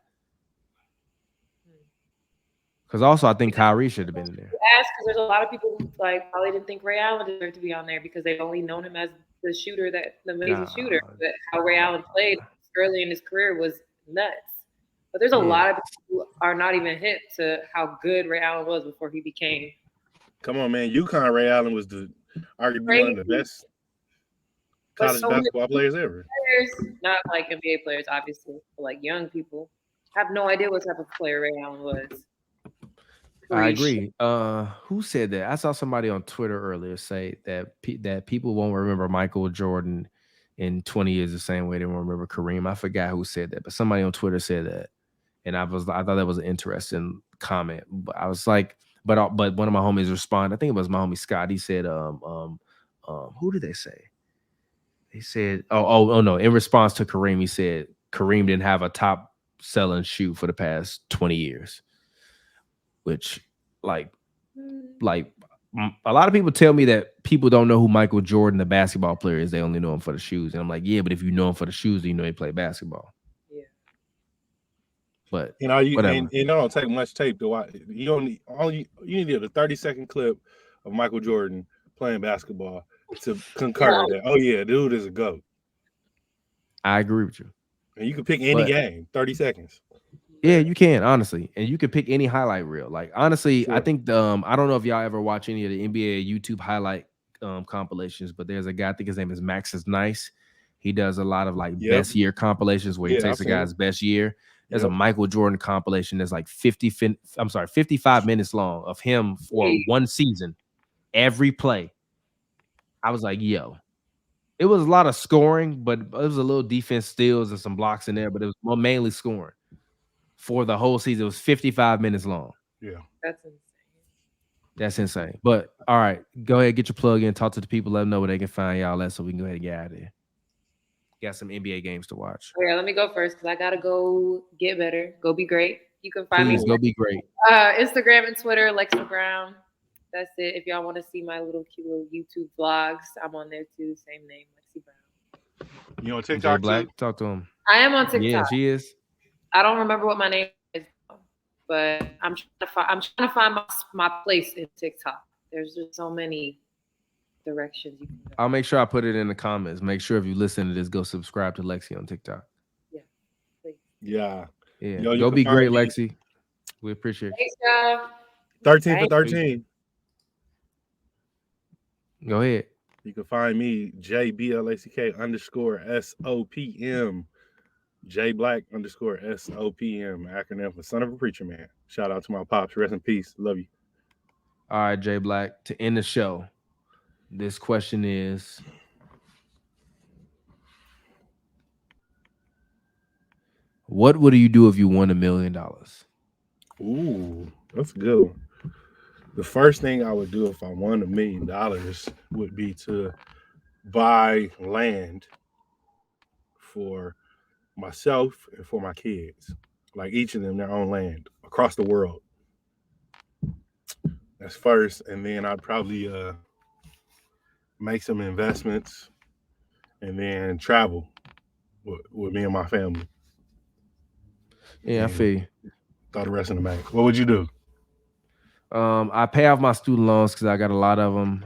S1: Because also, I think Kyrie should have been in there.
S2: Ask because there's a lot of people who probably didn't think Ray Allen deserved to be on there because they've only known him as the shooter, the amazing shooter. But how Ray Allen played early in his career was nuts. But there's a lot of people who are not even hip to how good Ray Allen was before he became.
S3: Come on, man! UConn Ray Allen was arguably one of the best college basketball players ever.
S2: Not like NBA players, obviously, but like young people have no idea what type of player Ray Allen was.
S1: I agree. Who said that? I saw somebody on Twitter earlier say that people won't remember Michael Jordan in 20 years the same way they won't remember Kareem. I forgot who said that, but somebody on Twitter said that, and I thought that was an interesting comment. But I was like, but one of my homies responded. I think it was my homie Scott. He said, who did they say? They said, oh no. In response to Kareem, he said Kareem didn't have a top selling shoe for the past 20 years. Which, like a lot of people tell me that people don't know who Michael Jordan, the basketball player, is. They only know him for the shoes, and I'm like, yeah, but if you know him for the shoes, you know he played basketball.
S2: Yeah.
S1: But
S3: you don't take much tape to watch. You need a 30-second clip of Michael Jordan playing basketball to concur that dude is a GOAT.
S1: I agree with you.
S3: And you can pick any game, 30 seconds.
S1: Yeah, you can, honestly. And you can pick any highlight reel. Like, honestly, sure. I think I don't know if y'all ever watch any of the NBA YouTube highlight compilations, but there's a guy, I think his name is Max is Nice. He does a lot of best year compilations where he takes a guy's best year. There's a Michael Jordan compilation that's like 55 minutes long of him for one season, every play. I was like, yo. It was a lot of scoring, but it was a little defense steals and some blocks in there, but it was mainly scoring. For the whole season, it was 55 minutes long.
S3: Yeah.
S2: That's
S1: insane. But all right, go ahead, get your plug in, talk to the people, let them know where they can find y'all at so we can go ahead and get out of there. Got some NBA games to watch.
S2: Yeah, let me go first because I gotta go get better. Go be great. You can find me.
S1: Go be great.
S2: Instagram and Twitter, Lexie Brown. That's it. If y'all want to see my cute little YouTube vlogs, I'm on there too. Same name, Lexie Brown.
S3: You on TikTok
S1: Black,
S3: too?
S1: talk to him.
S2: I am on TikTok.
S1: Yeah, she is.
S2: I don't remember what my name is, but I'm trying to find my place in TikTok. There's just so many directions you can go.
S1: I'll make sure I put it in the comments. Make sure if you listen to this, go subscribe to Lexie on TikTok.
S2: Yeah, please.
S3: Yeah.
S1: Yo, go be great, Lexie. We appreciate you.
S2: Thanks, y'all.
S3: 13 for 13.
S1: Go ahead.
S3: You can find me JBLACK_SOPM. J Black _SOPM, acronym for Son of a Preacher Man. Shout out to my pops. Rest in peace. Love you.
S1: All right, J Black. To end the show, this question is: what would you do if you won $1 million?
S3: Ooh, that's a good one. The first thing I would do if I won $1 million would be to buy land for myself and for my kids. like each of them their own land across the world. That's first, and then I'd probably make some investments, and then travel with me and my family.
S1: Yeah, I
S3: And
S1: feel you.
S3: throw the rest in the bank. What would you do?
S1: I pay off my student loans because I got a lot of them.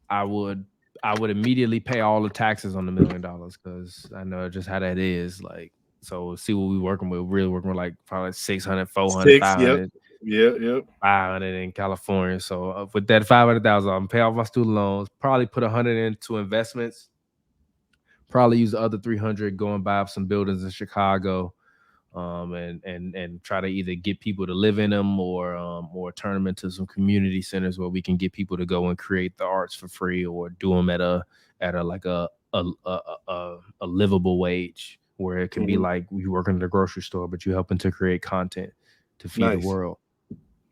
S1: I would immediately pay all the taxes on the $1 million because I know just how that is. Like, so see what we working with. Really working with like probably 600, 400,
S3: Six. Yep.
S1: 500,
S3: Yep.
S1: 500 in California. So with that 500,000, I'm pay off my student loans. Probably put 100 into investments. Probably use the other 300 go and buy up some buildings in Chicago. And try to either get people to live in them or turn them into some community centers where we can get people to go and create the arts for free or do them at a like a livable wage where it can be like you working in the grocery store, but you helping to create content to feed the world.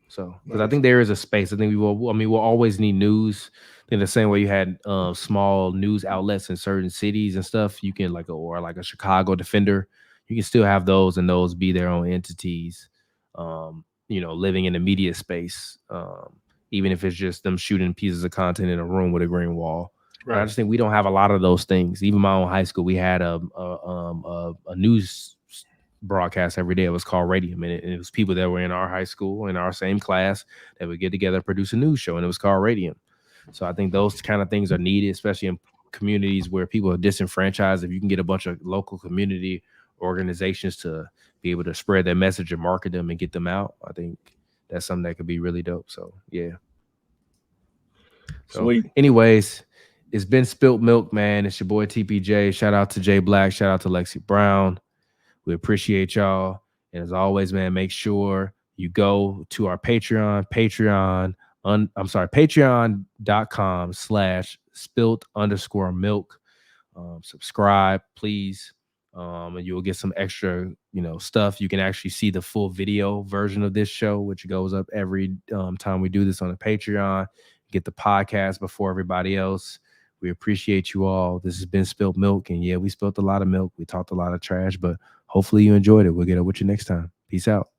S1: So, because I think there is a space. I think we'll always need news. In the same way you had small news outlets in certain cities and stuff, you can like a Chicago Defender. You can still have those and those be their own entities, living in the media space, even if it's just them shooting pieces of content in a room with a green wall. Right. I just think we don't have a lot of those things. Even my own high school, we had a news broadcast every day. It was called Radium, and it was people that were in our high school, in our same class, that would get together and produce a news show, and it was called Radium. So I think those kind of things are needed, especially in communities where people are disenfranchised. If you can get a bunch of local community organizations to be able to spread their message and market them and get them out, I think that's something that could be really dope. So yeah. So
S3: sweet.
S1: Anyways, it's been Spilt Milk, man. It's your boy TPJ. Shout out to Jay Black. Shout out to Lexie Brown. We appreciate y'all. And as always, man, make sure you go to our patreon.com/spilt_milk. Subscribe, please. And you'll get some extra, stuff. You can actually see the full video version of this show, which goes up every time we do this on the Patreon. Get the podcast before everybody else. We appreciate you all. This has been Spilt Milk. And yeah, we spilt a lot of milk. We talked a lot of trash, but hopefully you enjoyed it. We'll get up with you next time. Peace out.